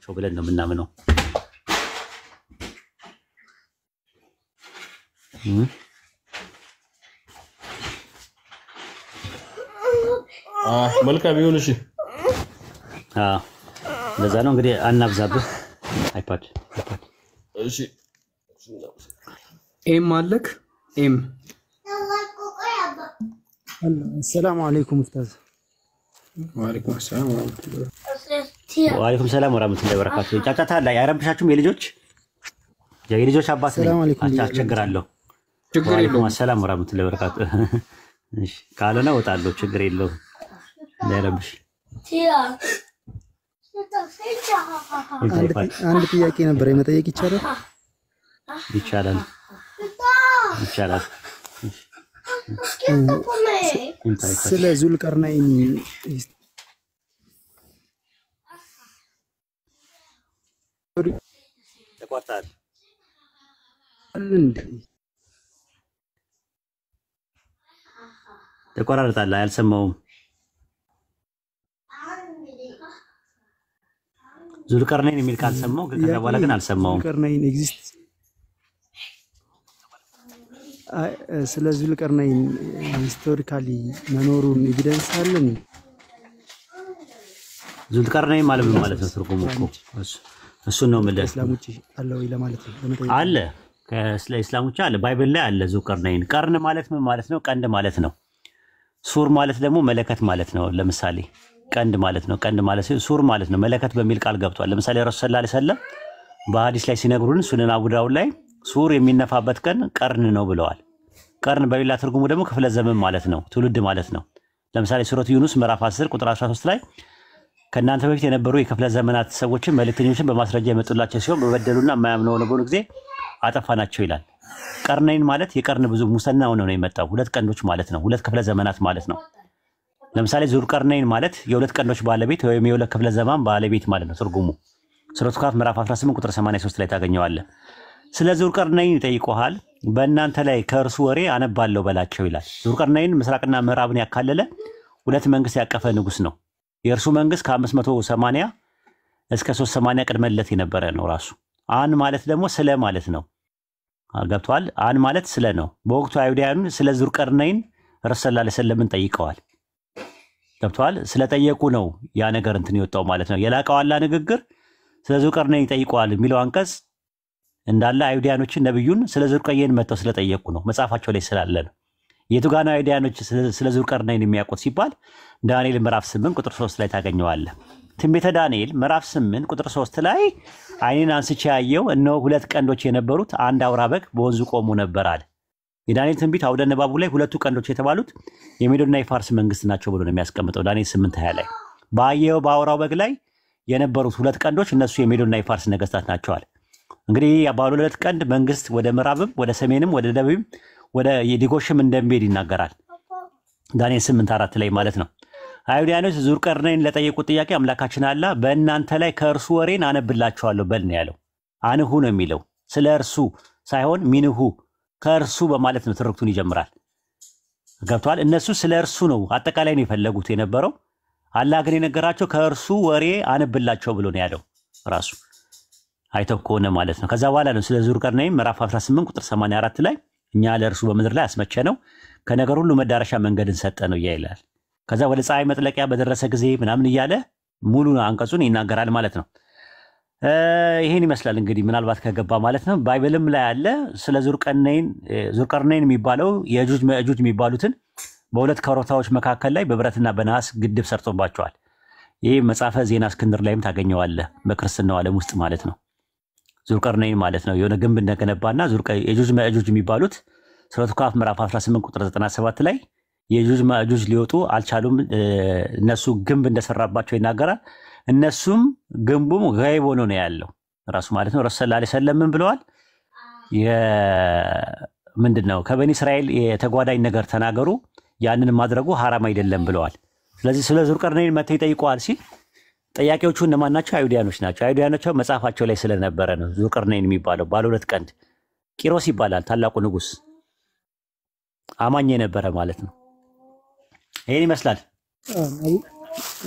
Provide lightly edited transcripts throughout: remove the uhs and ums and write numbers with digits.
አለባቸው ብለን ነው የምናምነው። መልካም ይሁን። እሺ ለዛ ነው እንግዲህ አናብዛብህ። አይፓድ እሺ ኤም አለክ ኤም السلام عليكم استاذ. وعليكم السلام ورحمه الله. ወአለይኩም ሰላም ወራህመቱላሂ ወበረካቱ። ጫጫታ ላይ አይረብሻችሁም? የልጆች አባት ነኝ። አስቸግራለሁ። ችግር የለውም። ሰላም ወራህመቱላሂ ወበረካቱ። እሺ ካልሆነ እወጣለሁ። ችግር የለውም። እንዳይረብሽ። አንድ ጥያቄ ነበር የመጠየቅ ይቻላል? ይቻላል። ስለ ዙልቀርነይን ተቆርጣል። ተቆራርጣል። አልሰማውም። ዙልቀርነይን የሚል ቃል ሰማው፣ ከዛ በኋላ ግን አልሰማውም። ዙልቀርነይን ኤግዚስት ስለ ዙልቀርነይን ሂስቶሪካሊ መኖሩን ኤቪደንስ አለን። ዙልቀርነይን ማለት ምን ማለት ነው? ትርጉሙ እኮ እሱን ነው ማለት እስላሞች አለ ወይ ለማለት ነው። አለ ከእስላሞች አለ፣ ባይብል ላይ አለ። ዙልቀርነይን ቀርን ማለት ምን ማለት ነው? ቀንድ ማለት ነው። ሱር ማለት ደግሞ መለከት ማለት ነው። ለምሳሌ ቀንድ ማለት ነው። ቀንድ ማለት ሱር ማለት ነው። መለከት በሚል ቃል ገብቷል። ለምሳሌ ረሱል ሰለላሁ ዐለይሂ ወሰለም በሐዲስ ላይ ሲነግሩን ሱነን አቡ ዳውድ ላይ ሱር የሚነፋበት ቀን ቀርን ነው ብለዋል። ቀርን በሌላ ትርጉሙ ደግሞ ክፍለ ዘመን ማለት ነው፣ ትውልድ ማለት ነው። ለምሳሌ ሱረቱ ዩኑስ ምዕራፍ 10 ቁጥር 13 ላይ ከእናንተ በፊት የነበሩ የክፍለ ዘመናት ሰዎችን መልእክተኞችን በማስረጃ የመጡላቸው ሲሆን በበደሉና የማያምኑ በሆኑ ጊዜ አጠፋናቸው ይላል። ቀርነይን ማለት የቀርን ብዙ ሙሰና ሆነው ነው የመጣው። ሁለት ቀንዶች ማለት ነው። ሁለት ክፍለ ዘመናት ማለት ነው። ለምሳሌ ዙልቀርነይን ማለት የሁለት ቀንዶች ባለቤት ወይም የሁለት ክፍለ ዘመን ባለቤት ማለት ነው ትርጉሙ። ሱረቱ ካፍ ምዕራፍ 18 ቁጥር 83 ላይ ታገኘዋለህ። ስለ ዙልቀርነይን ይጠይቁሃል። በእናንተ ላይ ከእርሱ ወሬ አነባለሁ በላቸው ይላል። ዙልቀርነይን ምስራቅና ምዕራብን ያካለለ ሁለት መንግስት ያቀፈ ንጉስ ነው። የእርሱ መንግስት ከ580 እስከ 380 ቅድመ ልደት የነበረ ነው። ራሱ አን ማለት ደግሞ ስለ ማለት ነው። ገብቷል? አን ማለት ስለ ነው። በወቅቱ አይሁዳውያን ስለ ዙልቀርነይን ረሱል ሰለላሁ ዐለይሂ ወሰለም ጠይቀዋል። ገብቷል? ስለጠየቁ ነው ያ ነገር እንትን የወጣው ማለት ነው። የላቀው አላህ ንግግር ስለ ዙልቀርነይን ጠይቀዋል የሚለው አንቀጽ እንዳለ አይሁዳውያኖችን ነብዩን ስለ ዙልቀርነይን መተው ስለጠየቁ ነው። መጽሐፋቸው ላይ ስላለ ነው። የቱ ጋር ነው አይሁዳውያኖች ስለ ዙልቀርነይን የሚያውቁት ሲባል ዳንኤል ምዕራፍ 8 ቁጥር 3 ላይ ታገኘዋለህ። ትንቢተ ዳንኤል ምዕራፍ 8 ቁጥር 3 ላይ ዓይኔን አንስቼ ያየው እነሆ ሁለት ቀንዶች የነበሩት አንድ አውራ በግ በወንዙ ቆሞ ነበር አለ። የዳንኤል ትንቢት አውደ ንባቡ ላይ ሁለቱ ቀንዶች የተባሉት የሜዶና የፋርስ መንግስት ናቸው ብሎ ነው የሚያስቀምጠው ዳንኤል 8:20 ላይ። ባየው በአውራው በግ ላይ የነበሩት ሁለት ቀንዶች እነሱ የሜዶና የፋርስ ነገስታት ናቸዋል። እንግዲህ ባለ ሁለት ቀንድ መንግስት ወደ ምዕራብም ወደ ሰሜንም ወደ ደቡብም ወደ ዲጎሽም እንደሚሄድ ይናገራል ዳንኤል 8:4 ላይ ማለት ነው። አይሁዳውያኖች ዙልቀርነይን ለጠየቁት ጥያቄ አምላካችን አላህ በእናንተ ላይ ከእርሱ ወሬን አነብላችኋለሁ በል ነው ያለው። አንሁ ነው የሚለው ስለ እርሱ ሳይሆን ሚንሁ ከእርሱ በማለት ነው ትርክቱን ይጀምራል። ገብቷል? እነሱ ስለ እርሱ ነው አጠቃላይ ነው የፈለጉት የነበረው። አላህ ግን የነገራቸው ከእርሱ ወሬ አነብላቸው ብሎ ነው ያለው ራሱ አይተው ከሆነ ማለት ነው። ከዛ በኋላ ነው ስለ ዙልቀርነይን ምዕራፍ 18 ቁጥር 84 ላይ እኛ ለእርሱ በምድር ላይ አስመቸ ነው ከነገር ሁሉ መዳረሻ መንገድን ሰጠ ነው ይላል። ከዛ ወደ ፀሐይ መጥለቂያ በደረሰ ጊዜ ምናምን እያለ ሙሉ አንቀጹን ይናገራል ማለት ነው። ይሄን ይመስላል እንግዲህ ምናልባት ከገባ ማለት ነው። ባይብልም ላይ አለ ስለ ዙልቀርነይን የሚባለው የእጁጅ መእጁጅ የሚባሉትን በሁለት ኮረብታዎች መካከል ላይ በብረትና በነሐስ ግድብ ሰርቶባቸዋል። ይህ መጽሐፈ ዜና እስክንድር ላይም ታገኘዋለህ በክርስትናው ዓለም ውስጥ ማለት ነው። ዙልቀርነይን ማለት ነው የሆነ ግንብ እንደገነባና የእጁጅ መእጁጅ የሚባሉት ሱረቱ ካፍ ምዕራፍ 18 ቁጥር 97 ላይ የእጁጅ መእጁጅ ሊወጡ አልቻሉም፣ እነሱ ግንብ እንደሰራባቸው ይናገራል። እነሱም ግንቡም ጋይብ ሆኖ ነው ያለው ራሱ ማለት ነው። ረሱል ሰለላሁ ዐለይሂ ወሰለም ምን ብለዋል? ምንድነው ከበኒ እስራኤል የተጓዳኝ ነገር ተናገሩ፣ ያንን ማድረጉ ሐራም አይደለም ብለዋል። ስለዚህ ስለ ዙልቀርነይን መተው ይጠይቀዋል ሲል ጠያቂዎቹ እነማን ናቸው? አይሁዳውያኖች ናቸው። አይሁዳውያኖች መጽሐፋቸው ላይ ስለነበረ ነው ዙልቀርነይን የሚባለው ባለ ሁለት ቀንድ ቂሮስ ይባላል። ታላቁ ንጉስ አማኝ የነበረ ማለት ነው። ይሄን ይመስላል።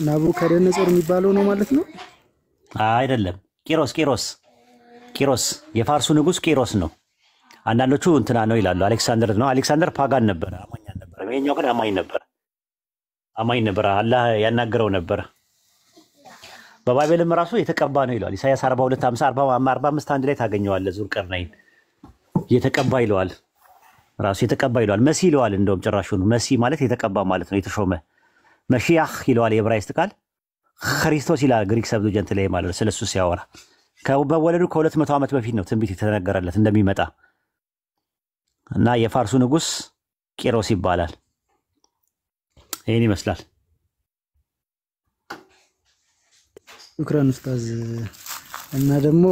ናቡከደነጾር የሚባለው ነው ማለት ነው? አይደለም፣ ቂሮስ የፋርሱ ንጉስ ቂሮስ ነው። አንዳንዶቹ እንትና ነው ይላሉ፣ አሌክሳንደር ነው። አሌክሳንደር ፓጋን ነበር፣ አማኝ አልነበረም። ይሄኛው ግን አማኝ ነበር፣ አላህ ያናገረው ነበር። በባይብልም ራሱ የተቀባ ነው ይለዋል። ኢሳይያስ 42 50 45 አንድ ላይ ታገኘዋለህ። ዙልቀርናይን የተቀባ ይለዋል፣ ራሱ የተቀባ ይለዋል። መሲ ይለዋል። እንደውም ጭራሹን መሲ ማለት የተቀባ ማለት ነው፣ የተሾመ መሺያህ ይለዋል የዕብራይስጥ ቃል። ክርስቶስ ይላል ግሪክ ሰብዱጀንት ላይ ማለት ነው። ስለሱ ሲያወራ በወለዱ ከ200 ዓመት በፊት ነው ትንቢት የተነገረለት እንደሚመጣ እና የፋርሱ ንጉስ ቂሮስ ይባላል። ይሄን ይመስላል። ሹክራን ኡስታዝ። እና ደግሞ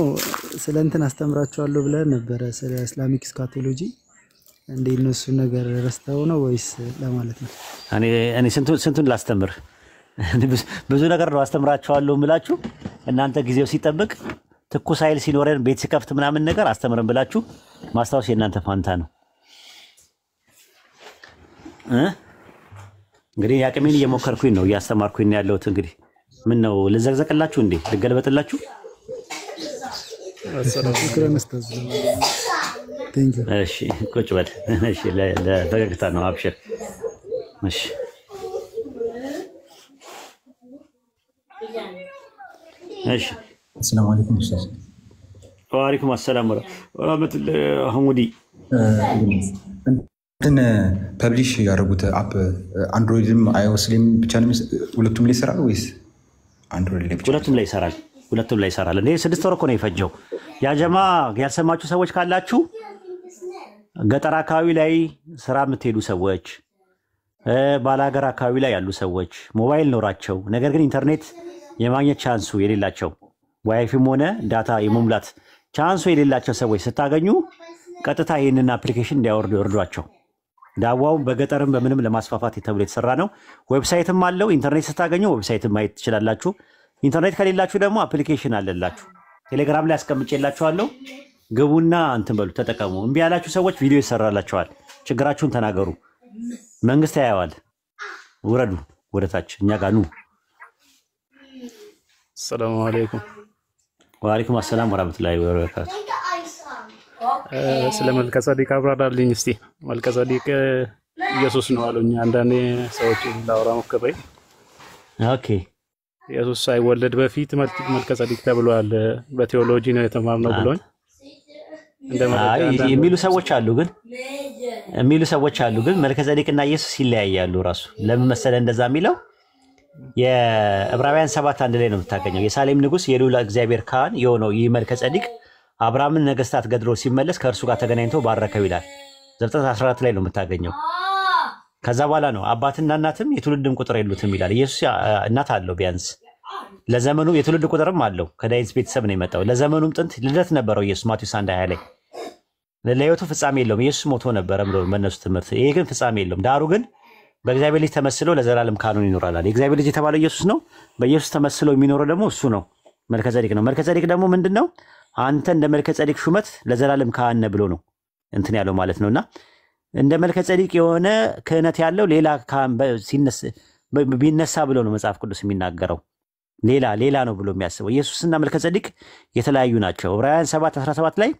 ስለ እንትን አስተምራቸዋለሁ ብለህ ነበረ ስለ እስላሚክ ስካቶሎጂ እንደ እነሱ ነገር ረስተው ነው ወይስ ለማለት ነው? እኔ ስንቱን ላስተምር? ብዙ ነገር ነው አስተምራቸዋለሁ የምላችሁ። እናንተ ጊዜው ሲጠብቅ ትኩስ ኃይል ሲኖረን ቤት ሲከፍት ምናምን ነገር አስተምረን ብላችሁ ማስታወስ የእናንተ ፋንታ ነው። እንግዲህ ያቅሜን እየሞከርኩኝ ነው፣ እያስተማርኩኝ ነው ያለሁት። እንግዲህ ምን ነው ልዘግዘቅላችሁ እንዴ? ልገልበጥላችሁ? ሹክራን ኡስታዝ። እሺ ቁጭ በል። እሺ ለፈገግታ ነው፣ አብሽር። እሺ እሺ። ሰላም አለይኩም ኡስታዝ። ወአለይኩም ሰላም ወራህመቱላሂ ሐሙዲ። እንትን ፐብሊሽ ያደረጉት አፕ አንድሮይድም አይኦስም ብቻ ነው? ሁለቱም ላይ ይሰራል ወይስ አንድሮይድ ላይ ብቻ? ሁለቱም ላይ ይሰራል። እንዴ 6 ወር እኮ ነው የፈጀው። ያ ጀማ ያልሰማችሁ ሰዎች ካላችሁ ገጠር አካባቢ ላይ ስራ የምትሄዱ ሰዎች፣ ባላገር አካባቢ ላይ ያሉ ሰዎች ሞባይል ኖራቸው ነገር ግን ኢንተርኔት የማግኘት ቻንሱ የሌላቸው ዋይፋይም ሆነ ዳታ የመሙላት ቻንሱ የሌላቸው ሰዎች ስታገኙ ቀጥታ ይህንን አፕሊኬሽን እንዲያወርዱ ይወርዷቸው። ዳዋውን በገጠርም በምንም ለማስፋፋት ተብሎ የተሰራ ነው። ዌብሳይትም አለው። ኢንተርኔት ስታገኙ ዌብሳይትም ማየት ትችላላችሁ። ኢንተርኔት ከሌላችሁ ደግሞ አፕሊኬሽን አለላችሁ። ቴሌግራም ላይ አስቀምጬላችኋለሁ። ግቡና እንትን በሉ ተጠቀሙ። እምቢ ያላችሁ ሰዎች ቪዲዮ ይሰራላችኋል። ችግራችሁን ተናገሩ። መንግስት ያያዋል። ውረዱ ወደታች፣ እኛ ጋር ኑ። ሰላም አለይኩም። ወአለይኩም ሰላም ወራህመቱላሂ ወበረካቱ። ስለ መልከ ጸዲቅ አብራራልኝ እስቲ። መልከ ጸዲቅ ኢየሱስ ነው አሉኝ አንዳንድ ሰዎች ላውራ ሞክሬ። ኦኬ ኢየሱስ ሳይወለድ በፊት መልከ ጸዲቅ ተብሏል፣ በቴዎሎጂ ነው የተማርነው ብሎኝ የሚሉ ሰዎች አሉ። ግን መልከ ጸዲቅና ኢየሱስ ይለያያሉ። ራሱ ለምን መሰለህ እንደዛ የሚለው? የዕብራውያን 7 አንድ ላይ ነው የምታገኘው። የሳሌም ንጉስ የልዑል እግዚአብሔር ካህን የሆነው ይህ መልከ ጸዲቅ አብርሃምን ነገስታት ገድሎ ሲመለስ ከእርሱ ጋር ተገናኝቶ ባረከው ይላል። ዘፍጥረት 14 ላይ ነው የምታገኘው። ከዛ በኋላ ነው አባትና እናትም የትውልድም ቁጥር የሉትም ይላል። ኢየሱስ እናት አለው፣ ቢያንስ ለዘመኑ የትውልድ ቁጥርም አለው። ከዳዊት ቤተሰብ ነው የመጣው። ለዘመኑም ጥንት ልደት ነበረው ኢየሱስ። ማቴዎስ 1:20 ላይ ለሕይወቱ ፍጻሜ የለውም ኢየሱስ ሞቶ ነበረ ብሎ በእነሱ ትምህርት። ይሄ ግን ፍጻሜ የለውም። ዳሩ ግን በእግዚአብሔር ልጅ ተመስሎ ለዘላለም ካህኑን ይኖራል። የእግዚአብሔር ልጅ የተባለው ኢየሱስ ነው። በኢየሱስ ተመስሎ የሚኖረው ደግሞ እሱ ነው፣ መልከ ጸዲቅ ነው። መልከ ጸዲቅ ደግሞ ምንድነው? አንተ እንደ መልከ ጸዲቅ ሹመት ለዘላለም ካህን ነህ ብሎ ነው እንትን ያለው ማለት ነውና እንደ መልከ ጸዲቅ የሆነ ክህነት ያለው ሌላ ካህን ቢነሳ ብሎ ነው መጽሐፍ ቅዱስ የሚናገረው። ሌላ ነው ብሎ የሚያስበው። ኢየሱስና መልከ ጸዲቅ የተለያዩ ናቸው። ዕብራውያን 7:17 ላይ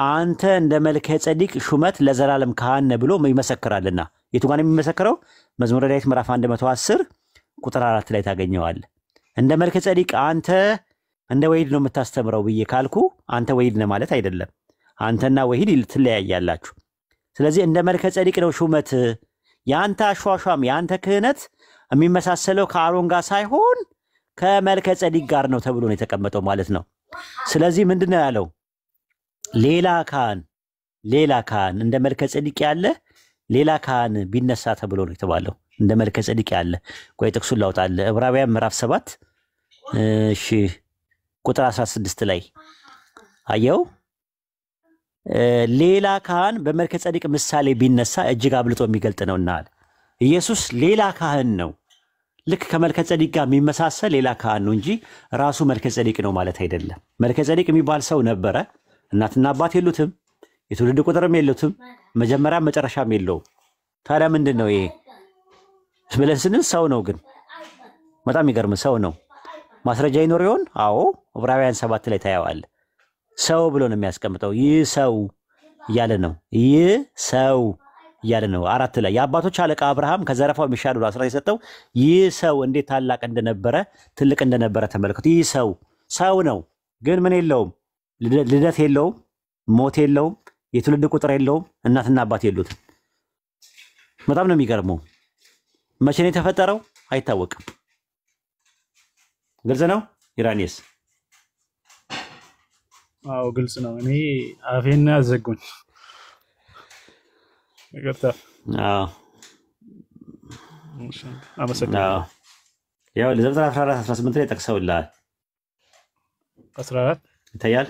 አንተ እንደ መልከ ጸዲቅ ሹመት ለዘላለም ካህን ነህ ብሎ ይመሰክራልና። የቱ ጋር ነው የሚመሰክረው? መዝሙረ ዳዊት ምዕራፍ 110 ቁጥር 4 ላይ ታገኘዋለህ። እንደ መልከ ጸዲቅ አንተ እንደ ወሂድ ነው የምታስተምረው ብዬ ካልኩ አንተ ወሂድ ነህ ማለት አይደለም። አንተና ወሂድ ትለያያላችሁ። ስለዚህ እንደ መልከ ጸዲቅ ነው ሹመት። ያንተ አሿሿም ያንተ ክህነት የሚመሳሰለው ከአሮን ጋር ሳይሆን ከመልከ ጸዲቅ ጋር ነው ተብሎ ነው የተቀመጠው ማለት ነው። ስለዚህ ምንድነው ያለው? ሌላ ካህን እንደ መልከ ጸዲቅ ያለ ሌላ ካህን ቢነሳ ተብሎ ነው የተባለው። እንደ መልከ ጸዲቅ ያለ ቆይ ጥቅሱን ላውጣልህ። ዕብራውያን ምዕራፍ 7 እሺ ቁጥር 16 ላይ አየው። ሌላ ካህን በመልከ ጸዲቅ ምሳሌ ቢነሳ እጅግ አብልጦ የሚገልጥ ነውና ኢየሱስ ሌላ ካህን ነው። ልክ ከመልከ ጸዲቅ ጋር የሚመሳሰል ሌላ ካህን ነው እንጂ ራሱ መልከ ጸዲቅ ነው ማለት አይደለም። መልከ ጸዲቅ የሚባል ሰው ነበረ። እናትና አባት የሉትም፣ የትውልድ ቁጥርም የሉትም፣ መጀመሪያም መጨረሻም የለውም። ታዲያ ምንድን ነው ይሄ ብለን ስንል ሰው ነው። ግን በጣም ይገርም ሰው ነው። ማስረጃ ይኖር ይሆን? አዎ ዕብራውያን 7 ላይ ታያዋለህ። ሰው ብሎ ነው የሚያስቀምጠው። ይህ ሰው እያለ ነው። ይህ ሰው እያለ ነው። 4 ላይ የአባቶች አለቃ አብርሃም ከዘረፋው የሚሻል ብሎ አስራት የሰጠው ይህ ሰው እንዴት ታላቅ እንደነበረ ትልቅ እንደነበረ ተመልከቱ። ይህ ሰው ነው፣ ግን ምን የለውም? ልደት የለውም፣ ሞት የለውም፣ የትውልድ ቁጥር የለውም፣ እናትና አባት የሉትም። በጣም ነው የሚገርመው። መቼ ነው የተፈጠረው? አይታወቅም። ግልጽ ነው። ኢራኒስ አዎ ግልጽ ነው። እኔ አፌን ያዘጉኝ ይቅርታ። አመሰግናለሁ። ያው ለዘፍጥረት 14 18 ላይ ጠቅሰውልሃል። 14 ይታያል።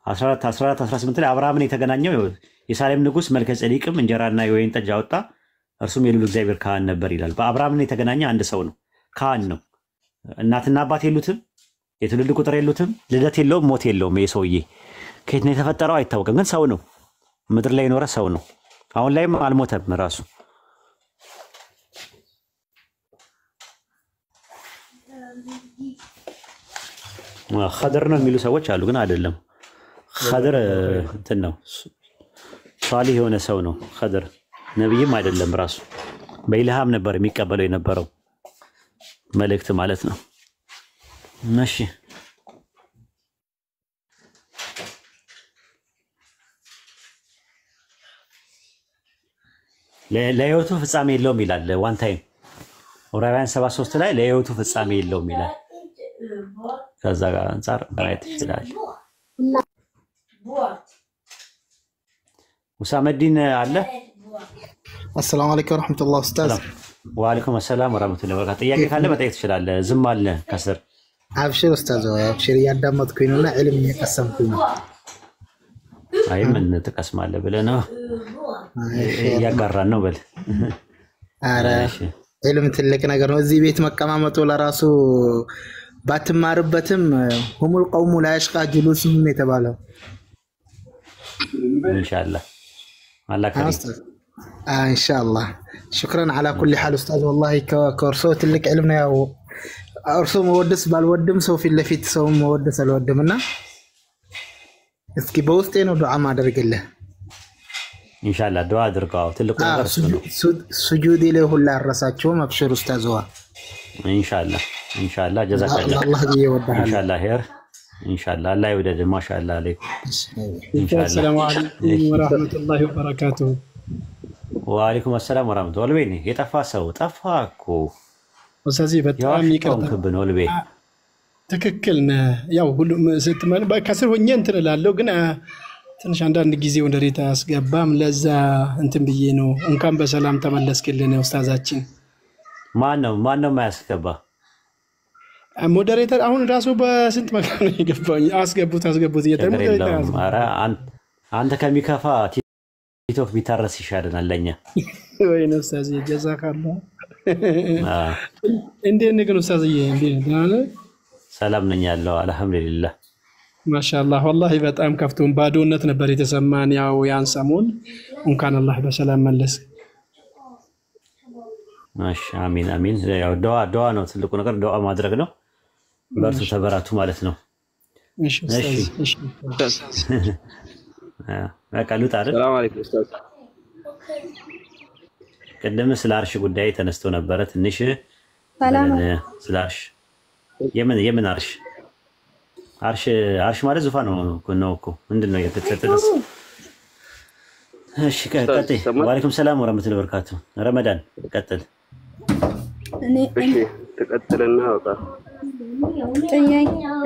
14 18 ላይ አብርሃምን የተገናኘው የሳሌም ንጉሥ መልከ ጼዴቅም እንጀራና የወይን ጠጅ አወጣ፣ እርሱም የልዑል እግዚአብሔር ካህን ነበር ይላል። በአብርሃምን የተገናኘ አንድ ሰው ነው፣ ካህን ነው። እናትና አባት የሉትም፣ የትውልድ ቁጥር የሉትም፣ ልደት የለውም፣ ሞት የለውም። ይሄ ሰውዬ ከየት ነው የተፈጠረው አይታወቅም፣ ግን ሰው ነው። ምድር ላይ የኖረ ሰው ነው። አሁን ላይም አልሞተም ራሱ። ኸድር ነው የሚሉ ሰዎች አሉ፣ ግን አይደለም። ኸድር እንትን ነው፣ ሷሊህ የሆነ ሰው ነው። ኸድር ነብይም አይደለም ራሱ። በኢልሃም ነበር የሚቀበለው የነበረው መልእክት ማለት ነው። እሺ ለህይወቱ ፍጻሜ የለውም ይላል። ዋን ታይም ዕብራውያን 73 ላይ ለህይወቱ ፍጻሜ የለውም ይላል። ከዛ ጋር አንፃር ማየት ይችላል። ውሳመዲን አለ። السلام عليكم ورحمة الله أستاذ. وعليكم السلام ورحمة الله وبركاته. ጥያቄ ካለ መጠየቅ ትችላለህ። ዝም አለ ከስር። أبشر أستاذ أبشر እያዳመጥኩኝ ነውና ዕልም እየቀሰምኩኝ ነው። አይ ምን ትቀስማለህ ብለህ ነው? እያጋራን ነው በል። ኧረ ዕልም ትልቅ ነገር ነው። እዚህ ቤት መቀማመጡ ለራሱ ባትማርበትም ሁሙል ቀውሙ ላ የሽቃ ጁሉሱሁም የተባለው ኢንሻአላህ አላህ ከሪም إن شاء الله. شكرا على كل حال أستاذ والله كورسو تلك علمنا يا أرسو مودس بالودم سو في اللي في تسو مودس الودمنا اسكي بوستين ودعاء ما درج الله إن شاء الله دعاء درقاو تلك سجودي له الله الرساتشو مبشر أستاذوا إن شاء الله جزاك الله الله يودها إن شاء الله خير إن شاء الله الله يودد ما شاء الله عليك السلام عليكم ورحمة الله وبركاته. وعليكم السلام ورحمة الله وبركاته. يتفاسو تفاكو أستاذي በጣም ይቅርታ ወልቤ ትክክል ያው ሁሉ ስትመን ከስር ሆኜ እንትን እላለሁ ግን ትንሽ አንዳንድ ጊዜ ወደ ሬታ አስገባም ለዛ እንትን ብዬ ነው። እንኳን በሰላም ተመለስክልን ኡስታዛችን። ማን ነው ማያስገባ ሞዴሬተር አሁን ራሱ በስንት መካነ ይገባኝ አስገቡት እየተሞዴሬተር ኧረ አንተ ከሚከፋ ቲክቶክ ቢታረስ ይሻለናል ለኛ። ወይ ነው ኡስታዝ ጀዛካላህ። እንዴት ነህ ግን ኡስታዝዬ? እንዴት ነህ? ሰላም ነኝ ያለው አልሐምዱሊላህ ማሻአላህ። ወላሂ በጣም ከፍቶን ባዶነት ነበር የተሰማን ያው ያን ሰሞን። እንኳን አላህ በሰላም መለስ። ማሻ አሚን አሚን። ያው ዱዓ ነው ትልቁ ነገር፣ ዱዓ ማድረግ ነው። በርቱ ተበራቱ ማለት ነው። እሺ ኡስታዝ እሺ በቃ ልውጣ አይደል? ሰላም አለይኩም ኡስታዝ። ቅድም ስለ አርሽ ጉዳይ ተነስቶ ነበረ ትንሽ ስለ አርሽ የምን አርሽ ማለት ዙፋን ነው እኮ ምንድነው የተጠቀሰ? እሺ ቀጥይ። ወአለይኩም ሰላም ወራህመቱላሂ ወበረካቱ። ረመዳን ቀጥል። እሺ ተቀጥልና ወጣ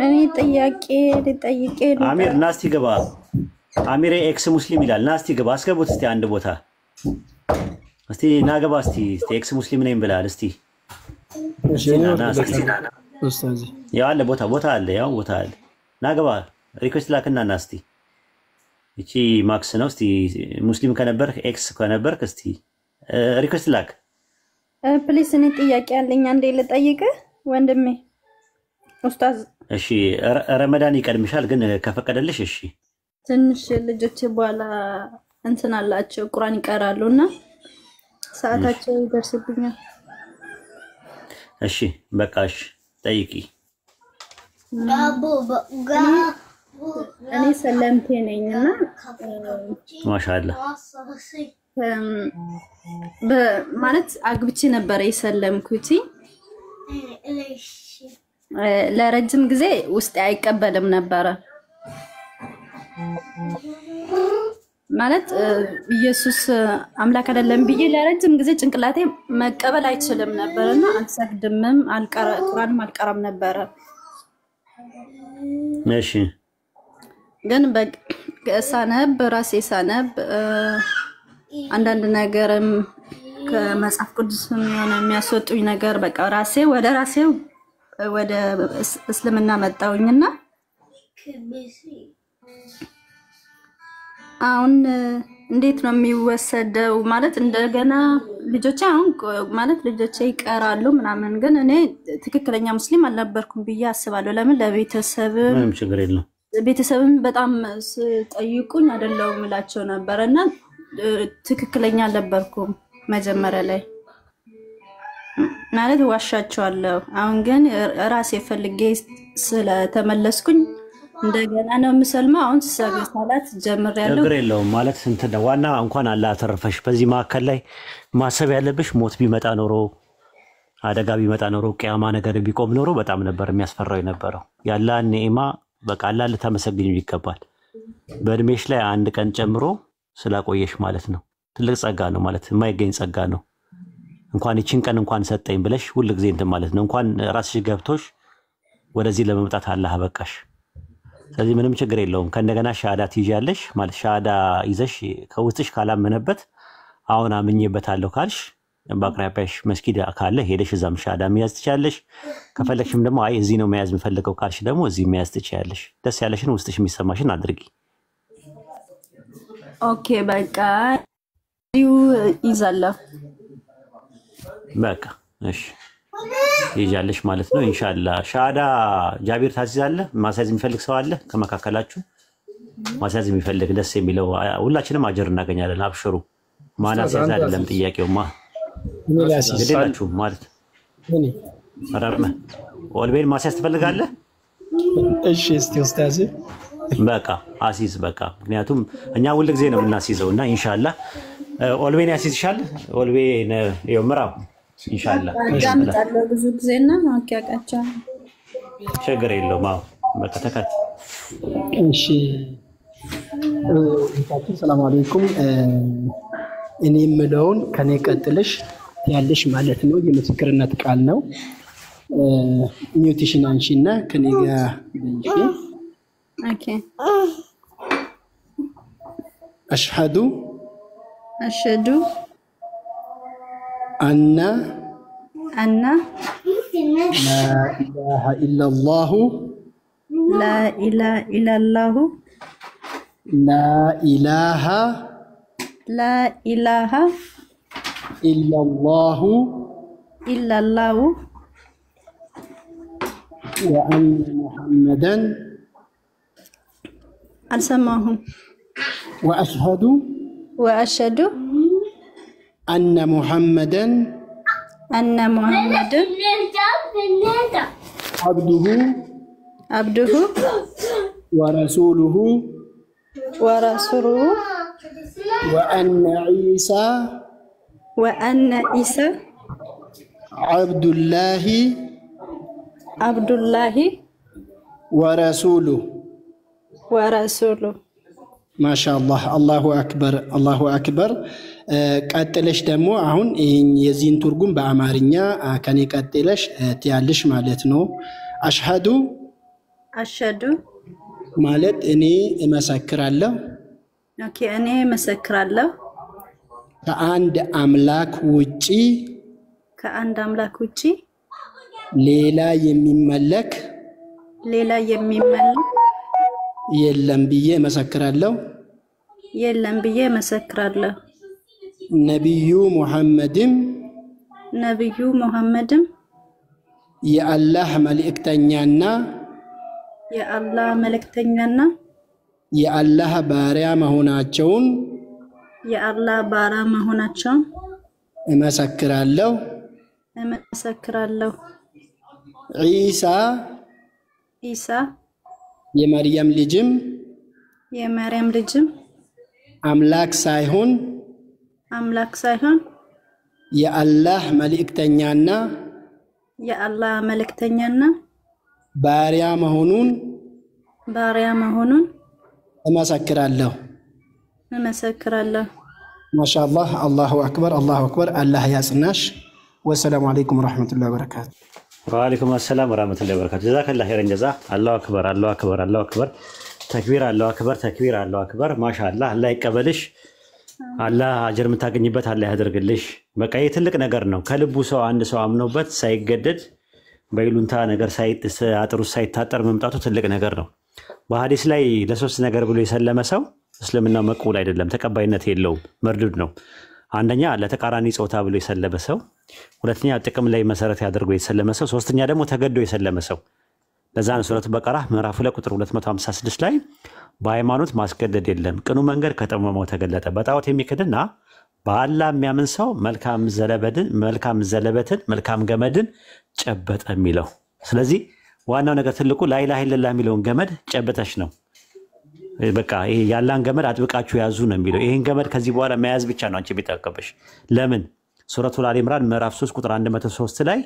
እኔ ጥያቄ ልጠይቅ። አሚር ናስቲ ገባ። አሚር ኤክስ ሙስሊም ይላል። ናስቲ ገባ። አስገቡት እስቲ አንድ ቦታ እስቲ ናገባ እስቲ ኤክስ ሙስሊም ነኝ ብላል። እስቲ እሺ ኡስታዝ ያው አለ ቦታ አለ ያው ቦታ አለ። ናገባ ሪኩዌስት ላክና ናስቲ እቺ ማክስ ነው። እስቲ ሙስሊም ከነበርክ ኤክስ ከነበርክ እስቲ ሪኩዌስት ላክ ፕሊስ። እኔ ጥያቄ አለኝ አንዴ ልጠይቅ ወንድሜ ኡስታዝ። እሺ ረመዳን ይቀድምሻል ግን ከፈቀደልሽ እሺ። ትንሽ ልጆች በኋላ እንትን አላቸው ቁርአን ይቀራሉና ሰዓታቸው ይደርስብኛል። እሺ በቃ እሺ ጠይቂ። እኔ ሰለምቴ ነኝና ማሻአላ ማለት አግብቼ ነበር የሰለምኩት ለረጅም ጊዜ ውስጥ አይቀበልም ነበር ማለት ኢየሱስ አምላክ አይደለም ብዬ ለረጅም ጊዜ ጭንቅላቴ መቀበል አይችልም ነበርና አልሰግድምም ቁርአንም አልቀራም ነበር እሺ ግን በሳነብ ራሴ ሳነብ አንዳንድ ነገርም ከመጽሐፍ ቅዱስም የሆነ የሚያስወጡኝ ነገር በቃ ወደ እስልምና መጣውኝና አሁን እንዴት ነው የሚወሰደው ማለት እንደገና ልጆቼ አሁን ማለት ልጆቼ ይቀራሉ ምናምን ግን እኔ ትክክለኛ ሙስሊም አልነበርኩም ብዬ አስባለሁ ለምን ለቤተሰብም ምንም ችግር የለም ቤተሰብም በጣም ጠይቁኝ አይደለም እላቸው ነበርና ትክክለኛ አልነበርኩም መጀመሪያ ላይ ማለት ዋሻቸዋለሁ አሁን ግን ራሴ ፈልጌ ስለተመለስኩኝ እንደገና ነው የምሰልመው አሁን ሰላት ጀምሬያለሁ ችግር የለውም ማለት እንት ነው ዋና እንኳን አላህ አተረፈሽ በዚህ ማከል ላይ ማሰብ ያለብሽ ሞት ቢመጣ ኖሮ አደጋ ቢመጣ ኖሮ ቂያማ ነገር ቢቆም ኖሮ በጣም ነበር የሚያስፈራው የነበረው ያላህ ኒዕማ በቃ አላህ ልታመሰግኝ ይገባል በእድሜሽ ላይ አንድ ቀን ጨምሮ ስላቆየሽ ማለት ነው ትልቅ ጸጋ ነው ማለት የማይገኝ ጸጋ ነው እንኳን ይችን ቀን እንኳን ሰጠኝ ብለሽ ሁሉ ጊዜ እንት ማለት ነው እንኳን ራስሽ ገብቶሽ ወደዚህ ለመምጣት አላህ በቃሽ ስለዚህ ምንም ችግር የለውም ከእንደገና ሻሃዳ ትይዣለሽ ማለት ሻሃዳ ይዘሽ ከውስጥሽ ካላመነበት አሁን አምኜበታለሁ ካልሽ በአቅራቢያሽ መስጊድ ካለ ሄደሽ እዛም ሻሃዳ መያዝ ትችያለሽ ከፈለግሽም ደግሞ አይ እዚህ ነው መያዝ የምፈልገው ካልሽ ደግሞ እዚህ መያዝ ትችያለሽ ደስ ያለሽን ውስጥሽ የሚሰማሽን አድርጊ ኦኬ በቃ ይዛለሁ በቃ እሺ ይያለሽ ማለት ነው ኢንሻአላህ ሻሃዳ ጃቢር ታዚዛለህ ማሳዝ የሚፈልግ ሰው አለ ከመካከላችሁ ማሳዝ የሚፈልግ ደስ የሚለው ሁላችንም አጀር እናገኛለን አብሽሩ ማናስ አይደለም ጥያቄውማ ግዴላችሁ ማለት አራርመ ወልቤን ማሳዝ ትፈልጋለህ እሺ እስቲ ኡስታዝ በቃ አሲዝ በቃ ምክንያቱም እኛ ሁሉ ጊዜ ነው እናሲዘውና ኢንሻአላህ ወልቤን ያሲዝሻል ወልቤን ይምራው ኢንሻአላህ አዳምጣለሁ ብዙ ጊዜና ማኪያቃቻ ችግር የለውም አዎ በቃ ተከት እሺ ሰላም አለይኩም እኔ የምለውን ከኔ ቀጥልሽ ያለሽ ማለት ነው የምስክርነት ቃል ነው ኒውትሪሽን አንቺና ከኔ ጋር እንጂ ኦኬ أشهد أن لا إله إلا الله لا إله إلا الله لا إله إلا الله إلا الله وأن محمدا أسمعهم وأشهد أن محمدا عبده ورسوله وأن عيسى عبد الله ورسوله ما شاء الله الله أكبر ቀጥለሽ ደግሞ አሁን የዚህን ትርጉም በአማርኛ ከኔ ቀጥለሽ ትያለሽ ማለት ነው አሽሃዱ ማለት እኔ እመሰክራለሁ ኦኬ እኔ እመሰክራለሁ ከአንድ አምላክ ውጪ ሌላ የሚመለክ የለም ብዬ እመሰክራለሁ ነብዩ ሙሐመድም የአላህ መልእክተኛና የአላህ ባሪያ መሆናቸውን እመሰክራለሁ ዒሳ ኢሳ የማርያም ልጅም የማርያም ልጅም አምላክ ሳይሆን የአላህ መልእክተኛና ባሪያ መሆኑን እመሰክራለሁ። ማሻአላህ። አላሁ አክበር አላህ ያጽናሽ። ወሰላሙ አለይኩም ወራህመቱላሂ ወበረካቱ። ወአለይኩም ሰላም ወራህመቱላሂ ወበረካቱ። ጀዛከላህ ኸይረን ጀዛ። አላሁ አክበር አላሁ አክበር ተክቢር አላሁ አክበር ተክቢር አላሁ አክበር። ማሻአላህ አላህ ይቀበልሽ። አላህ አጅር የምታገኝበት አላህ ያደርግልሽ። በቃ ይሄ ትልቅ ነገር ነው። ከልቡ ሰው አንድ ሰው አምኖበት ሳይገደድ በይሉንታ ነገር አጥሩ ሳይታጠር መምጣቱ ትልቅ ነገር ነው። በሐዲስ ላይ ለሶስት ነገር ብሎ የሰለመ ሰው እስልምናው መቅቡል አይደለም፣ ተቀባይነት የለውም፣ መርዱድ ነው። አንደኛ ለተቃራኒ ጾታ ብሎ የሰለመ ሰው፣ ሁለተኛ ጥቅም ላይ መሰረት ያደርጎ የሰለመ ሰው፣ ሶስተኛ ደግሞ ተገዶ የሰለመ ሰው። ለዛ ነው ሱረቱ በቀራ ምዕራፍ 2 ቁጥር 256 ላይ በሃይማኖት ማስገደድ የለም፣ ቅኑ መንገድ ከጠመመው ተገለጠ። በጣዖት የሚክድና በአላህ የሚያምን ሰው መልካም ዘለበትን መልካም ገመድን ጨበጠ የሚለው። ስለዚህ ዋናው ነገር ትልቁ ላኢላሃ ኢለላህ የሚለውን ገመድ ጨበጠሽ ነው። በቃ ይሄ ያላን ገመድ አጥብቃችሁ ያዙ ነው የሚለው። ይሄን ገመድ ከዚህ በኋላ መያዝ ብቻ ነው አንቺ ቢጠቀበሽ። ለምን ሱረቱል አሊ ኢምራን ምዕራፍ 3 ቁጥር 103 ላይ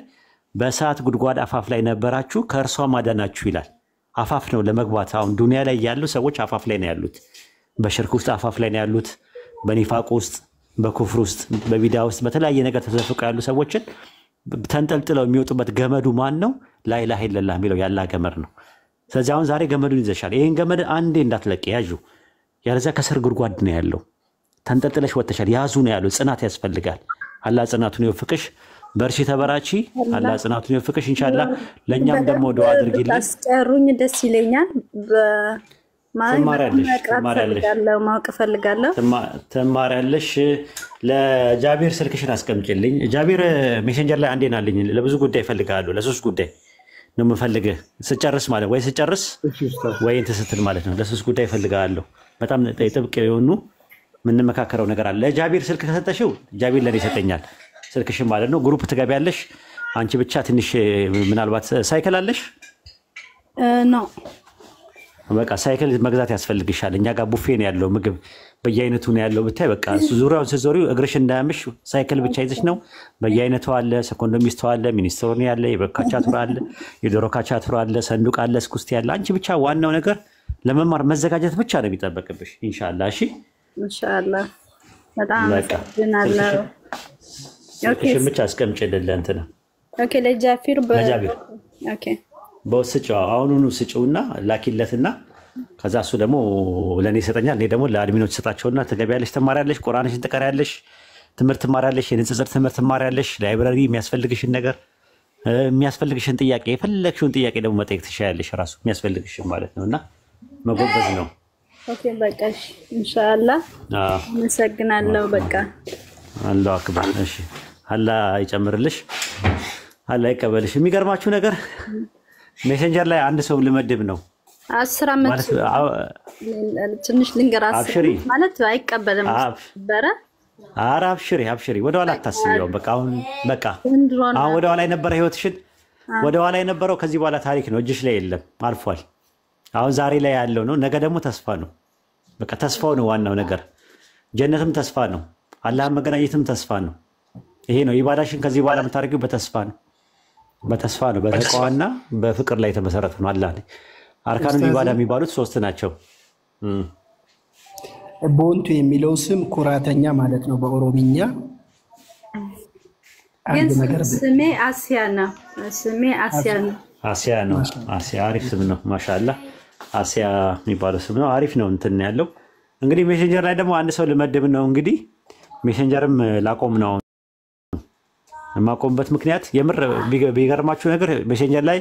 በእሳት ጉድጓድ አፋፍ ላይ ነበራችሁ ከእርሷ ማዳናችሁ ይላል። አፋፍ ነው ለመግባት። አሁን ዱንያ ላይ ያሉ ሰዎች አፋፍ ላይ ነው ያሉት። በሽርክ ውስጥ አፋፍ ላይ ነው ያሉት። በኒፋቅ ውስጥ፣ በኩፍር ውስጥ፣ በቢዳ ውስጥ በተለያየ ነገር ተዘፍቀው ያሉ ሰዎችን ተንጠልጥለው የሚወጡበት ገመዱ ማን ነው? ላኢላሃ ኢለላህ የሚለው ያላህ ገመድ ነው። ስለዚህ አሁን ዛሬ ገመዱን ይዘሻል። ይሄን ገመድ አንዴ እንዳትለቂ ያዡ፣ ያለዚያ ከስር ጉድጓድ ነው ያለው። ተንጠልጥለሽ ወጥተሻል። ያዙ ነው ያለው። ጽናት ያስፈልጋል። አላህ ጽናቱን ይወፍቅሽ። በርቺ ተበራቺ። አላህ ጽናቱን ይወፍቅሽ። ኢንሻአላህ ለኛም ደግሞ ዱዓ አድርጊልኝ። ታስቀሩኝ ደስ ይለኛል። ትማሪያለሽ። ለጃቢር ስልክሽን አስቀምጪልኝ። ጃቢር ሜሴንጀር ላይ አንዴ ናልኝ። ለብዙ ጉዳይ እፈልግሃለሁ። ለሶስት ጉዳይ ነው የምፈልግህ። ስጨርስ ማለት ወይ ስጨርስ ወይ እንትን ስትል ማለት ነው። ለሶስት ጉዳይ እፈልግሃለሁ። በጣም ጥብቅ የሆኑ የምንመካከረው ነገር አለ። ለጃቢር ስልክ ከሰጠሽው ጃቢር ለኔ ይሰጠኛል ስልክሽን ማለት ነው። ግሩፕ ትገቢያለሽ። አንቺ ብቻ ትንሽ ምናልባት ሳይክል አለሽ ነው በቃ ሳይክል መግዛት ያስፈልግሻል። እኛ ጋር ቡፌ ነው ያለው፣ ምግብ በየአይነቱ ነው ያለው። ብታይ በቃ ዙሪያውን ስትዞሪው እግርሽ እንዳያምሽ ሳይክል ብቻ ይዘሽ ነው። በየአይነቱ አለ፣ ሰኮንዶሚስቶ አለ፣ ሚኒስትሮኒ አለ፣ የበካቻቱራ አለ፣ የዶሮ ካቻቱራ አለ፣ ሰንዱቅ አለ፣ ስኩስቲ አለ። አንቺ ብቻ ዋናው ነገር ለመማር መዘጋጀት ብቻ ነው የሚጠበቅብሽ። ኢንሻአላህ እሺ፣ ኢንሻአላህ። በጣም አመሰግናለሁ። ኦኬ፣ ብቻ አስቀምጪልኝ እንትን። ኦኬ፣ ለጃፊር ኦኬ በስጭው አሁኑኑ ስጭውና ላኪለትና ከዛ እሱ ደግሞ ለኔ ይሰጠኛል። እኔ ደግሞ ለአድሚኖች ሰጣቸውና ትገቢያለሽ፣ ትማሪያለሽ፣ ቁርአንሽን ትቀሪያለሽ፣ ትምህርት ትማሪያለሽ፣ የንጽጽር ትምህርት ትማሪያለሽ። ላይብራሪ የሚያስፈልግሽን ነገር የሚያስፈልግሽን ጥያቄ የፈለግሽውን ጥያቄ ደግሞ መጠየቅ ትችያለሽ። ራሱ የሚያስፈልግሽን ማለት ነውና መጎበዝ ነው። ኦኬ በቃ ኢንሻአላህ። አመሰግናለሁ። በቃ አላሁ አክበር። እሺ አላህ ይጨምርልሽ፣ አላህ ይቀበልሽ። የሚገርማችሁ ነገር ሜሴንጀር ላይ አንድ ሰው ልመድብ ነው 10 ዓመት ትንሽ ልንገራስ ማለት አይቀበልም ነበረ። ኧረ አብሽሪ ወደኋላ አታስቢው። በቃ አሁን ወደኋላ የነበረ ህይወትሽን ወደኋላ የነበረው ከዚህ በኋላ ታሪክ ነው፣ እጅሽ ላይ የለም፣ አልፏል። አሁን ዛሬ ላይ ያለው ነው። ነገ ደግሞ ተስፋ ነው። በቃ ተስፋው ነው ዋናው ነገር። ጀነትም ተስፋ ነው፣ አላህን መገናኘትም ተስፋ ነው። ይሄ ነው ኢባዳሽን ከዚህ በኋላ የምታደርጊው በተስፋ ነው። በተቋዋና በፍቅር ላይ የተመሰረተ ነው። አላህ አርካኑል ኢባዳ የሚባሉት 3 ናቸው። ቦንቱ የሚለው ስም ኩራተኛ ማለት ነው በኦሮምኛ። ስሜ አሲያ ነው። አሲያ አሪፍ ስም ነው። ማሻአላህ አሲያ የሚባለው ስም ነው። አሪፍ ነው። እንትን ያለው እንግዲህ ሜሴንጀር ላይ ደግሞ አንድ ሰው ልመድብ ነው። እንግዲህ ሜሴንጀርም ላቆም ነው። የማቆምበት ምክንያት የምር ቢገርማችሁ ነገር ሜሴንጀር ላይ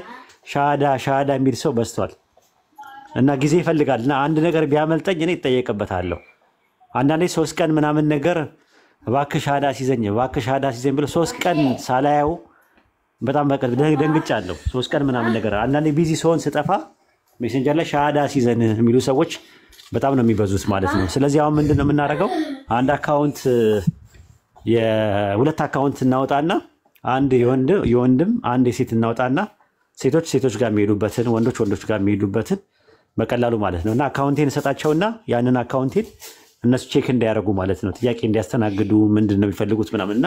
ሻሃዳ የሚል ሰው በዝቷል እና ጊዜ ይፈልጋል። እና አንድ ነገር ቢያመልጠኝ እኔ እጠየቅበታለሁ። አንዳንዴ 3 ቀን ምናምን ነገር እባክህ ሻሃዳ ሲዘኝ ብሎ 3 ቀን ሳላየው በጣም በቀር ደንግጫለሁ። 3 ቀን ምናምን ነገር አንዳንዴ ቢዚ ሰውን ስጠፋ ሜሴንጀር ላይ ሻሃዳ ሲዘን የሚሉ ሰዎች በጣም ነው የሚበዙት ማለት ነው። ስለዚህ አሁን ምንድን ነው የምናደርገው? አንድ አካውንት የ2 አካውንት እናወጣና አንድ የወንድም አንድ የሴት እናወጣና ሴቶች ጋር የሚሄዱበትን ወንዶች ጋር የሚሄዱበትን በቀላሉ ማለት ነው። እና አካውንቴን እሰጣቸውና ያንን አካውንቴን እነሱ ቼክ እንዲያደርጉ ማለት ነው፣ ጥያቄ እንዲያስተናግዱ ምንድን ነው የሚፈልጉት ምናምንና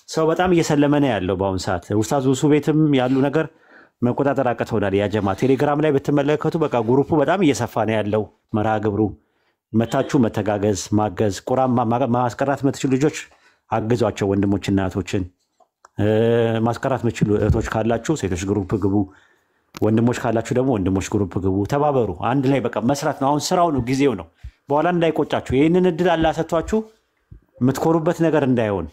ሰው በጣም እየሰለመ ነው ያለው በአሁኑ ሰዓት። ኡስታዝ ውሱ ቤትም ያሉ ነገር መቆጣጠር አቅቶናል። ያጀማ ቴሌግራም ላይ ብትመለከቱ በቃ ግሩፑ በጣም እየሰፋ ነው ያለው። መርሃ ግብሩ መታችሁ መተጋገዝ፣ ማገዝ፣ ቁርአን ማስቀራት የምትችሉ ልጆች አግዟቸው፣ ወንድሞችና እህቶችን። ማስቀራት የምትችሉ እህቶች ካላችሁ ሴቶች ግሩፕ ግቡ፣ ወንድሞች ካላችሁ ደግሞ ወንድሞች ግሩፕ ግቡ። ተባበሩ፣ አንድ ላይ በቃ መስራት ነው። አሁን ስራው ነው፣ ጊዜው ነው። በኋላ እንዳይቆጫችሁ፣ ይህንን እድል አላሰጥቷችሁ የምትኮሩበት ነገር እንዳይሆን፣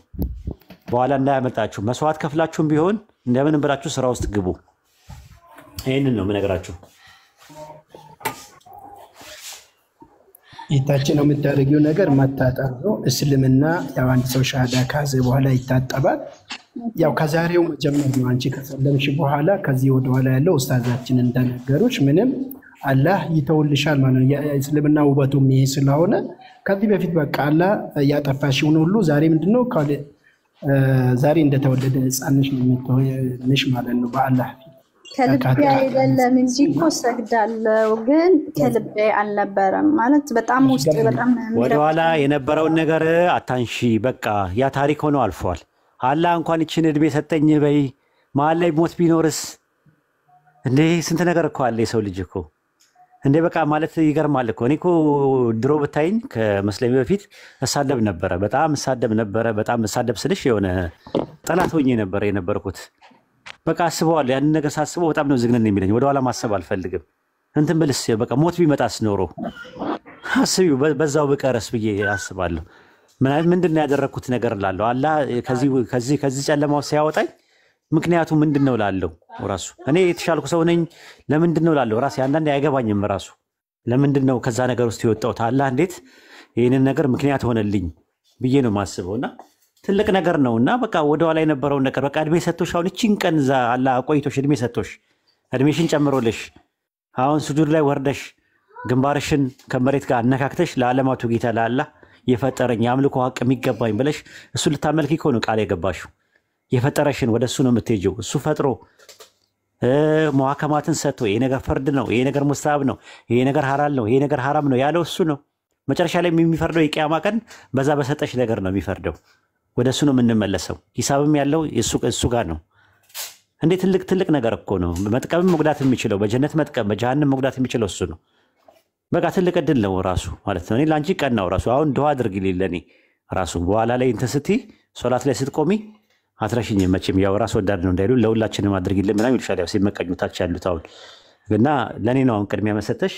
በኋላ እንዳያመጣችሁ። መስዋዕት ከፍላችሁም ቢሆን እንደምን ብላችሁ ስራ ውስጥ ግቡ። ይህንን ነው የምነግራችሁ። ይታችን ነው የምታደርጊው ነገር ማታጠብ ነው። እስልምና ያው አንድ ሰው ሻሃዳ ካዘ በኋላ ይታጠባል። ያው ከዛሬው መጀመር ነው። አንቺ ከሰለምሽ በኋላ ከዚህ ወደኋላ ያለው ኡስታዛችን እንደነገሩሽ ምንም አላህ ይተውልሻል ማለት ነው። የእስልምና ውበቱም ይሄ ስለሆነ ከዚህ በፊት በቃ አላህ ያጠፋሽውን ሁሉ ዛሬ ምንድነው ዛሬ እንደተወለደ ህፃንሽ ነው የምትሆንሽ ማለት ነው። በአላህ ከልቤ አይደለም እንጂ እኮ ሰግዳለሁ፣ ግን ከልቤ አልነበረም ማለት በጣም ውስጥ በጣም ወደኋላ የነበረውን ነገር አታንሺ። በቃ ያ ታሪክ ሆኖ አልፏል። አላህ እንኳን ይችን እድሜ ሰጠኝ በይ። መሀል ላይ ሞት ቢኖርስ እንዴ? ስንት ነገር እኮ አለ የሰው ልጅ እኮ እንዴ። በቃ ማለት ይገርማል እኮ። እኔ እኮ ድሮ ብታይኝ ከመስለሚ በፊት እሳደብ ነበረ፣ በጣም እሳደብ ነበረ። በጣም እሳደብ ስልሽ የሆነ ጠላት ሆኜ ነበረ የነበርኩት። በቃ አስበዋለሁ፣ ያንን ነገር ሳስበው በጣም ነው ዝግነን የሚለኝ። ወደኋላ ማሰብ አልፈልግም። እንትን ብልስ በቃ ሞት ቢመጣስ ኖሮ አስቢው፣ በዛው ብቀረስ ብዬ አስባለሁ። ምንድን ነው ያደረግኩት ነገር እላለሁ። አላህ ከዚህ ጨለማው ሲያወጣኝ ምክንያቱ ምንድን ነው እላለሁ። ራሱ እኔ የተሻልኩ ሰው ነኝ ለምንድን ነው እላለሁ። ራሴ አንዳንዴ አይገባኝም ራሱ ለምንድን ነው ከዛ ነገር ውስጥ የወጣሁት። አላህ እንዴት ይህንን ነገር ምክንያት ሆነልኝ ብዬ ነው የማስበው። እና ትልቅ ነገር ነው። እና በቃ ወደኋላ የነበረውን ነገር በቃ እድሜ ሰጥቶሽ አሁን እቺን ቀን አላህ ቆይቶሽ እድሜ ሰጥቶሽ እድሜሽን ጨምሮልሽ አሁን ስጁድ ላይ ወርደሽ ግንባርሽን ከመሬት ጋር አነካክተሽ ለዓለማቱ ጌታ ለአላህ የፈጠረኝ የአምልኮ ሀቅ የሚገባኝ ብለሽ እሱ ልታመልኪ እኮ ነው ቃል የገባሽው። የፈጠረሽን ወደ እሱ ነው የምትሄጂው። እሱ ፈጥሮ መዋከማትን ሰጥቶ ይሄ ነገር ፈርድ ነው፣ ይሄ ነገር ሙስታብ ነው፣ ይሄ ነገር ሐላል ነው፣ ይሄ ነገር ሐራም ነው ያለው እሱ ነው። መጨረሻ ላይ የሚፈርደው የቂያማ ቀን በዛ በሰጠሽ ነገር ነው የሚፈርደው። ወደ እሱ ነው የምንመለሰው። ሂሳብም ያለው እሱ ጋር ነው። እንዴ ትልቅ ነገር እኮ ነው። መጥቀምም መጉዳት የሚችለው በጀነት መጥቀም በጀሃነም መጉዳት የሚችለው እሱ ነው። በቃ ትልቅ እድል ነው ራሱ ማለት ነው። እኔ ላንቺ ቀን ነው ራሱ። አሁን ዱዓ አድርጊልኝ ለኔ ራሱ በኋላ ላይ እንትን ስትይ ሶላት ላይ ስትቆሚ አትረሽኝ። መቼም ያው ራስ ወዳድ ነው እንዳይሉ ለሁላችንም አድርጊልን ምናምን ይልሻል። ያው ሲመቀኙ ታች ያሉት አሁን እና ለኔ ነው አሁን ቅድሚያ መሰጠሽ።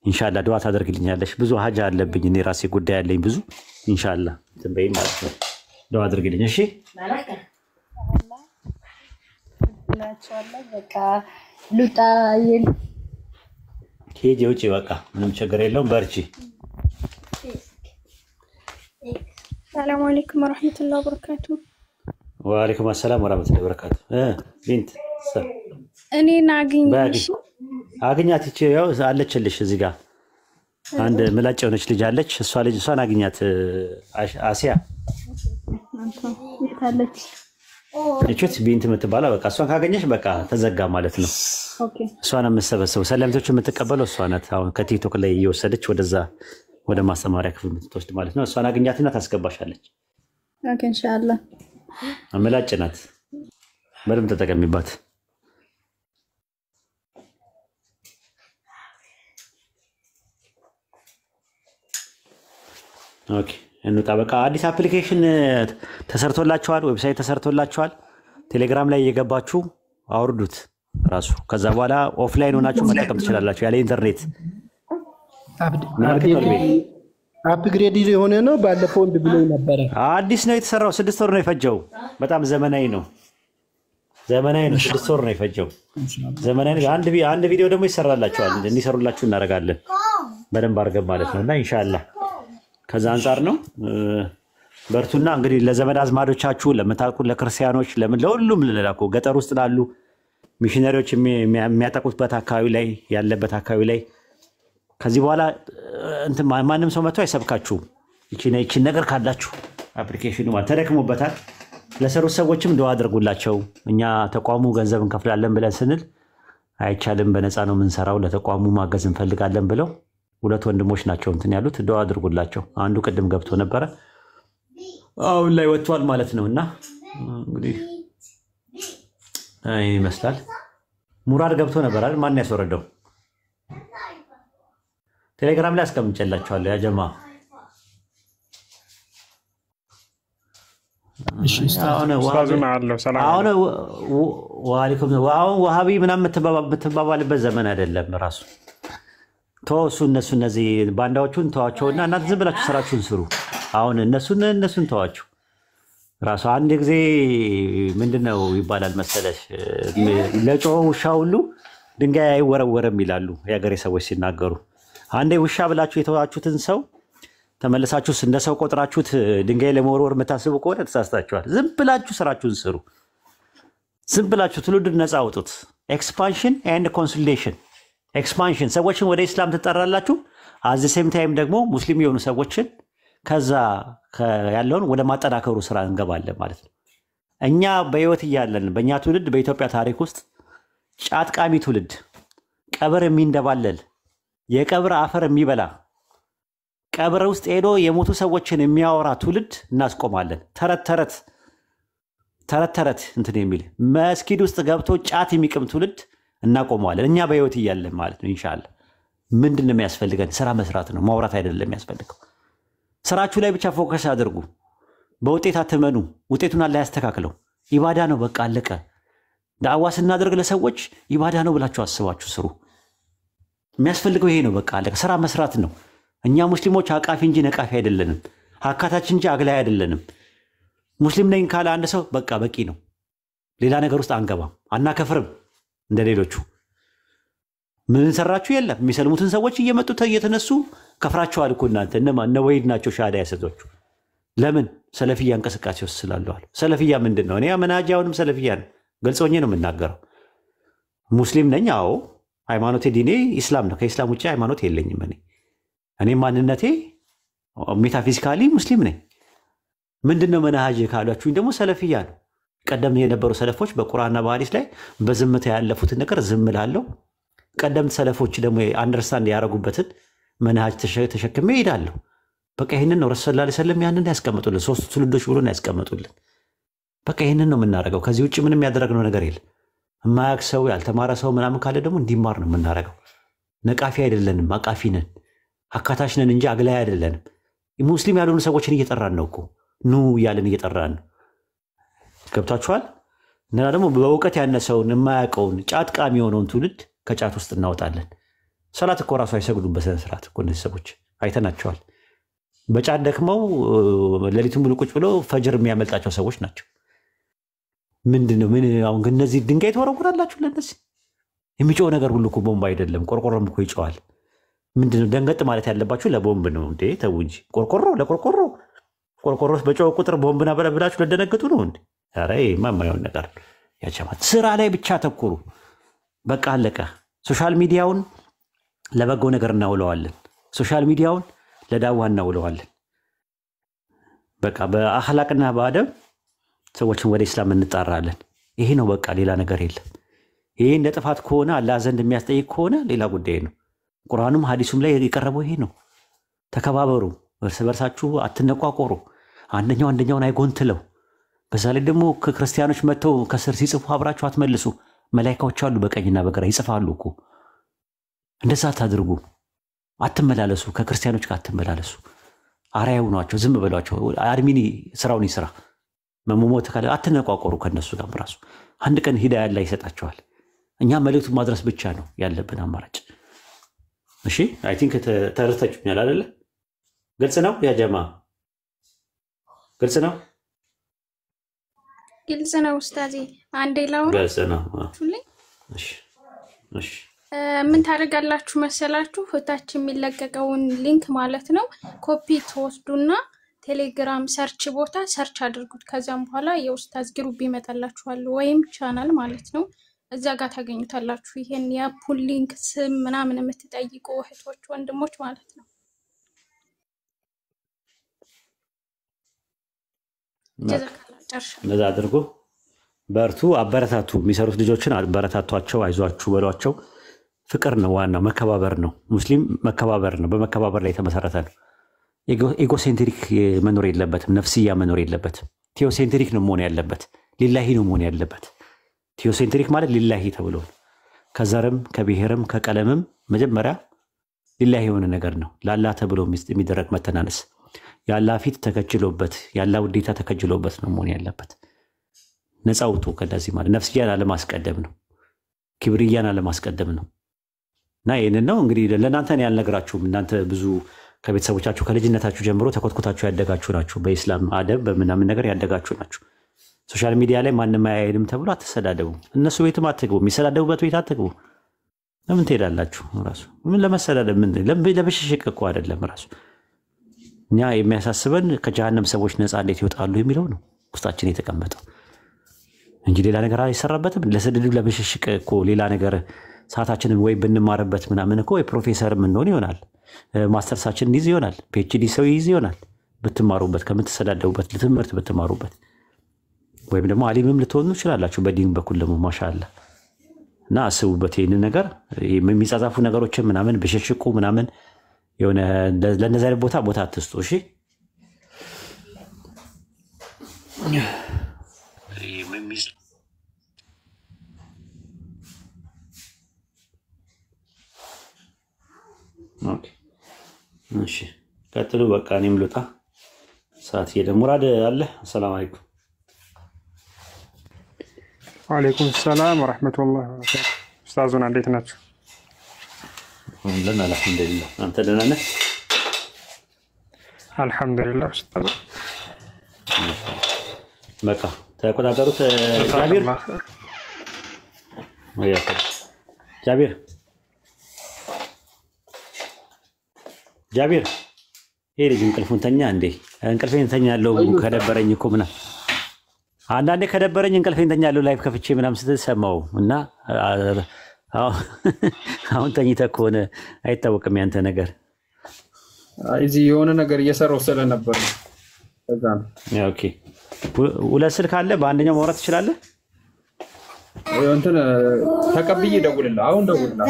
ኢንሻአላህ ዱዓ ታደርጊልኛለሽ። ብዙ ሀጃ አለብኝ እኔ ራሴ ጉዳይ አለኝ ብዙ። ኢንሻአላህ ትንበይ ማለት ነው። ዱዓ አድርጊልኝ እሺ። በቃ ሉጣ ሂጂ ውጪ በቃ ምንም ችግር የለውም። በርቺ። ሰላም አለይኩም ወራህመቱላሂ ወበረካቱ። ወአለይኩም ሰላም ወራህመቱላሂ ወበረካቱ። ቢንት እኔን አግኝሽ አግኛት። እቺ ያው አለችልሽ እዚህ ጋር አንድ ምላጭ የሆነች ልጅ አለች። እሷን አግኛት። አሲያ ታለች እቺት ቢንት የምትባለው በቃ እሷን ካገኘሽ በቃ ተዘጋ ማለት ነው። ኦኬ እሷን የምትሰበሰበው ሰለምቶች የምትቀበለው እሷ ናት። አሁን ከቲክቶክ ላይ እየወሰደች ወደዛ ወደ ማስተማሪያ ክፍል የምትወስድ ማለት ነው። እሷን አግኛትና ታስገባሻለች። ኦኬ ኢንሻአላህ። ምላጭ ናት፣ በደምብ ተጠቀሚባት። ኦኬ እንውጣ በቃ። አዲስ አፕሊኬሽን ተሰርቶላችኋል፣ ዌብሳይት ተሰርቶላችኋል። ቴሌግራም ላይ እየገባችሁ አውርዱት ራሱ። ከዛ በኋላ ኦፍላይን ሆናችሁ መጠቀም ትችላላችሁ ያለ ኢንተርኔት። አፕግሬድ የሆነ ነው። ባለፈው እንድ ብሎ ነበረ። አዲስ ነው የተሰራው። 6 ወር ነው የፈጀው። በጣም ዘመናዊ ነው። 6 ወር ነው የፈጀው። ዘመናዊ ነው። አንድ ቪዲዮ ደግሞ ይሰራላችኋል፣ እንዲሰሩላችሁ እናደርጋለን በደንብ አድርገን ማለት ነው። እና ኢንሻአላህ ከዛ አንጻር ነው። በርቱና እንግዲህ ለዘመድ አዝማዶቻችሁ ለምታውቁ ለክርስቲያኖች ለሁሉም ለላኩ ገጠር ውስጥ ላሉ ሚሽነሪዎች የሚያጠቁበት አካባቢ ላይ ያለበት አካባቢ ላይ ከዚህ በኋላ እንትን ማንም ሰው መጥቶ አይሰብካችሁም። ይቺን ነገር ካላችሁ አፕሊኬሽኑ ተደክሞበታል። ለሰሩት ሰዎችም ዱዓ አድርጉላቸው። እኛ ተቋሙ ገንዘብ እንከፍላለን ብለን ስንል አይቻልም በነፃ ነው የምንሰራው ለተቋሙ ማገዝ እንፈልጋለን ብለው ሁለት ወንድሞች ናቸው እንትን ያሉት ዱዓ አድርጉላቸው። አንዱ ቅድም ገብቶ ነበረ አሁን ላይ ወጥቷል ማለት ነውና እንግዲህ አይ ይመስላል ሙራድ ገብቶ ነበር አይደል? ማን ያስወረደው? ቴሌግራም ላይ አስቀምጬላችኋለሁ ያ ጀማ። እሺ ኡስታዝ አለው ሰላም አሁን ወአለይኩም ወአሁን ወሃቢ ምናምን የምትባባልበት ዘመን አይደለም። ራሱ ተወሱ እነዚህ ባንዳዎቹን ተዋቸውና እናንተ ዝም ብላችሁ ስራችሁን ስሩ። አሁን እነሱን ተዋቸው። ራሱ አንድ ጊዜ ምንድነው ይባላል መሰለሽ ለጮኸ ውሻ ሁሉ ድንጋይ አይወረወርም ይላሉ የሀገሬ ሰዎች ሲናገሩ። አንዴ ውሻ ብላችሁ የተዋችሁትን ሰው ተመለሳችሁ እንደ ሰው ቆጥራችሁት ድንጋይ ለመወርወር የምታስቡ ከሆነ ተሳስታችኋል። ዝም ብላችሁ ስራችሁን ስሩ። ዝም ብላችሁ ትውልዱን ነፃ አውጡት። ኤክስፓንሽን ኤንድ ኮንሶሊዴሽን። ኤክስፓንሽን ሰዎችን ወደ ኢስላም ትጠራላችሁ። አዚ ሴም ታይም ደግሞ ሙስሊም የሆኑ ሰዎችን ከዛ ያለውን ወደ ማጠናከሩ ስራ እንገባለን ማለት ነው። እኛ በህይወት እያለን በእኛ ትውልድ በኢትዮጵያ ታሪክ ውስጥ ጫት ቃሚ ትውልድ፣ ቀብር የሚንደባለል የቀብር አፈር የሚበላ ቀብር ውስጥ ሄዶ የሞቱ ሰዎችን የሚያወራ ትውልድ እናስቆማለን። ተረት እንትን የሚል መስጊድ ውስጥ ገብቶ ጫት የሚቅም ትውልድ እናቆመዋለን። እኛ በህይወት እያለን ማለት ነው። ኢንሻአላህ ምንድነው የሚያስፈልገን? ስራ መስራት ነው፣ ማውራት አይደለም የሚያስፈልገው። ስራችሁ ላይ ብቻ ፎከስ አድርጉ። በውጤት አትመኑ። ውጤቱን አላህ ያስተካክለው። ኢባዳ ነው፣ በቃ አለቀ። ዳዕዋ ስናደርግ ለሰዎች ኢባዳ ነው ብላችሁ አስባችሁ ስሩ። የሚያስፈልገው ይሄ ነው፣ በቃ አለቀ። ስራ መስራት ነው። እኛ ሙስሊሞች አቃፊ እንጂ ነቃፊ አይደለንም። አካታች እንጂ አግላይ አይደለንም። ሙስሊም ነኝ ካለ አንድ ሰው በቃ በቂ ነው። ሌላ ነገር ውስጥ አንገባም፣ አናከፍርም። እንደሌሎቹ ምን ሰራችሁ የለም። የሚሰልሙትን ሰዎች እየመጡ እየተነሱ ከፍራቸዋል እኮ እናንተ። እነ ወሂድ ናቸው ሻሃዳ ያሰጧችሁ። ለምን? ሰለፊያ እንቅስቃሴ ውስጥ ስላለዋል። ሰለፊያ ምንድን ነው? እኔ መናጃ አሁንም ሰለፊያ ነው፣ ግልጽ ሆኜ ነው የምናገረው። ሙስሊም ነኝ፣ አዎ። ሃይማኖቴ ዲኔ ኢስላም ነው። ከኢስላም ውጭ ሃይማኖት የለኝም። እኔ ማንነቴ ሜታፊዚካሊ ሙስሊም ነኝ። ምንድነው መናሃጅ ካሏችሁኝ ደግሞ ሰለፊያ ነው። ቀደም የነበሩ ሰለፎች በቁርአንና በሐዲስ ላይ በዝምታ ያለፉትን ነገር ዝም እላለሁ። ቀደምት ሰለፎች ደግሞ አንደርስታንድ ያደረጉበትን መናሃጅ ተሸክሜ እሄዳለሁ። በቃ ይሄንን ነው ረሱል ሰለላሁ ዐለይሂ ወሰለም ያንን ያስቀምጡልን፣ ሶስቱ ትውልዶች ብሎ ነው ያስቀምጡልን። በቃ ይሄንን ነው የምናደርገው። ከዚህ ውጭ ምንም ያደረግነው ነገር የለም። የማያውቅ ሰው ያልተማረ ሰው ምናምን ካለ ደግሞ እንዲማር ነው የምናደርገው። ነቃፊ አይደለንም፣ አቃፊ ነን፣ አካታች ነን እንጂ አግላይ አይደለንም። ሙስሊም ያልሆኑ ሰዎችን እየጠራን ነው እኮ ኑ እያልን እየጠራን ነው። ገብታችኋል? እና ደግሞ በእውቀት ያነሰውን የማያውቀውን ጫት ቃሚ የሆነውን ትውልድ ከጫት ውስጥ እናወጣለን። ሰላት እኮ ራሱ አይሰግዱም በስነ ስርዓት እኮ እነዚህ ሰዎች አይተናቸዋል። በጫት ደክመው ሌሊቱን ሙሉ ቁጭ ብለው ፈጅር የሚያመልጣቸው ሰዎች ናቸው። ምንድነው? ምን አሁን ግን እነዚህ ድንጋይ ተወረውራላችሁ? ለነዚህ የሚጮህ ነገር ሁሉ እኮ ቦምብ አይደለም፣ ቆርቆሮም እኮ ይጮዋል። ምንድነው? ደንገጥ ማለት ያለባችሁ ለቦምብ ነው እንዴ? ተው እንጂ ቆርቆሮ በጮህ ቁጥር ቦምብና ብላችሁ ለደነገጡ ነው እንዴ? ኧረ የማይሆን ነገር ያቸማት። ስራ ላይ ብቻ ተኩሩ። በቃ አለቀ። ሶሻል ሚዲያውን ለበጎ ነገር እናውለዋለን። ሶሻል ሚዲያውን ለዳዋ እናውለዋለን። በቃ በአኽላቅና በአደብ ሰዎችን ወደ ኢስላም እንጣራለን። ይሄ ነው በቃ፣ ሌላ ነገር የለም። ይሄ እንደ ጥፋት ከሆነ አላህ ዘንድ የሚያስጠይቅ ከሆነ ሌላ ጉዳይ ነው። ቁርአኑም ሐዲሱም ላይ የቀረበው ይሄ ነው። ተከባበሩ፣ እርስ በርሳችሁ አትነቋቆሩ፣ አንደኛው አንደኛውን አይጎንትለው። በዛ ላይ ደግሞ ከክርስቲያኖች መጥተው ከስር ሲጽፉ አብራችሁ አትመልሱ። መላኢካዎች አሉ በቀኝና በግራ ይጽፋሉ እኮ። እንደዛ አታድርጉ። አትመላለሱ፣ ከክርስቲያኖች ጋር አትመላለሱ። አርአያው ናቸው፣ ዝም በሏቸው። አድሚኒ ስራውን ይስራ። መሞት ካለ አትነቋቆሩ ከነሱ ጋር። ራሱ አንድ ቀን ሂዳያ አላህ ይሰጣቸዋል። እኛ መልእክቱን ማድረስ ብቻ ነው ያለብን አማራጭ። እሺ አይ ቲንክ ተረድታችሁኛል አይደለ? ግልጽ ነው ያ ጀማ? ግልጽ ነው? ግልጽ ነው ኡስታዚ። አንዴ ላውራ። ግልጽ ነው። እሺ ምን ታደርጋላችሁ መሰላችሁ? እታች የሚለቀቀውን ሊንክ ማለት ነው ኮፒ ትወስዱና ቴሌግራም ሰርች ቦታ ሰርች አድርጉት። ከዛም በኋላ የኡስታዝ ግሩፕ ይመጣላችኋል፣ ወይም ቻናል ማለት ነው። እዛ ጋር ታገኙታላችሁ። ይሄን የአፑን ሊንክ ስም ምናምን የምትጠይቁ እህቶች ወንድሞች ማለት ነው። ጨርሻለሁ። እንደዛ አድርጎ በርቱ፣ አበረታቱ። የሚሰሩት ልጆችን አበረታቷቸው፣ አይዟችሁ በሏቸው። ፍቅር ነው ዋናው፣ መከባበር ነው። ሙስሊም መከባበር ነው፣ በመከባበር ላይ የተመሰረተ ነው። ኢጎሴንትሪክ መኖር የለበትም፣ ነፍስያ መኖር የለበትም። ቴዎሴንትሪክ ነው መሆን ያለበት፣ ሊላሂ ነው መሆን ያለበት። ቴዎሴንትሪክ ማለት ሊላሂ ተብሎ ከዘርም ከብሔርም ከቀለምም መጀመሪያ ሊላሂ የሆነ ነገር ነው። ለአላህ ተብሎ የሚደረግ መተናነስ የአላህ ፊት ተከጅሎበት የአላህ ውዴታ ተከጅሎበት ነው መሆን ያለበት። ነፃ ውጡ ከነዚህ ማለት ነፍስያን አለማስቀደም ነው፣ ክብርያን አለማስቀደም ነው። እና ይህንን ነው እንግዲህ ለእናንተ ያልነግራችሁም። እናንተ ብዙ ከቤተሰቦቻችሁ ከልጅነታችሁ ጀምሮ ተኮትኩታችሁ ያደጋችሁ ናችሁ። በኢስላም አደብ በምናምን ነገር ያደጋችሁ ናችሁ። ሶሻል ሚዲያ ላይ ማንም አያይንም ተብሎ አትሰዳደቡ። እነሱ ቤትም አትግቡ፣ የሚሰዳደቡበት ቤት አትግቡ። ለምን ትሄዳላችሁ? ራሱ ምን ለመሰዳደብ ምን ለብሽሽቅ እኮ አይደለም። ራሱ እኛ የሚያሳስበን ከጀሃነም ሰዎች ነፃ እንዴት ይወጣሉ የሚለው ነው ውስጣችን የተቀመጠው እንጂ ሌላ ነገር አይሰራበትም። ለስድድብ ለብሽሽቅ እኮ ሌላ ነገር ሰዓታችንን ወይ ብንማርበት ምናምን እኮ ወይ ፕሮፌሰር ምንሆን ይሆናል፣ ማስተርሳችን እንዲዝ ይሆናል፣ ፒኤችዲ ሰው ይይዝ ይሆናል። ብትማሩበት ከምትሰዳደቡበት ለትምህርት ብትማሩበት ወይም ደግሞ አሊምም ልትሆኑ ይችላላችሁ። በዲን በኩል ደግሞ ማሻአላ እና አስቡበት። ይህንን ነገር የሚጻጻፉ ነገሮችን ምናምን ብሽሽቁ ምናምን የሆነ ለነዛ ቦታ አትስጡ። እሺ እሺ ቀጥሉ። በቃ እኔም ልውጣ፣ ሰዓት እየሄደ። ሙራድ አለ። ሰላም አለይኩም። ወአለይኩም ሰላም ወራህመቱላሂ ወበረካቱ። ኡስታዙና እንዴት ናችሁ? አልሐምዱሊላህ። አንተ ደህና ነህ? አልሐምዱሊላህ ኡስታዝ። በቃ ተቆጣጠሩት። ጃቢር ይሄ ልጅ እንቅልፉን ተኛ እንዴ? እንቅልፌን ተኛለሁ ከደበረኝ እኮ ምናምን አንዳንዴ ከደበረኝ እንቅልፌን ተኛለሁ ላይፍ ከፍቼ ምናምን ስትል ሰማው እና አሁን ተኝተህ ከሆነ አይታወቅም ያንተ ነገር። እዚህ የሆነ ነገር እየሰራሁ ስለነበር ከዛ ነው። ኦኬ ሁለት ስልክ አለ፣ በአንደኛው ማውራት ትችላለህ? እንትን ተቀብዬ ደውልልህ። አሁን ደውልልህ።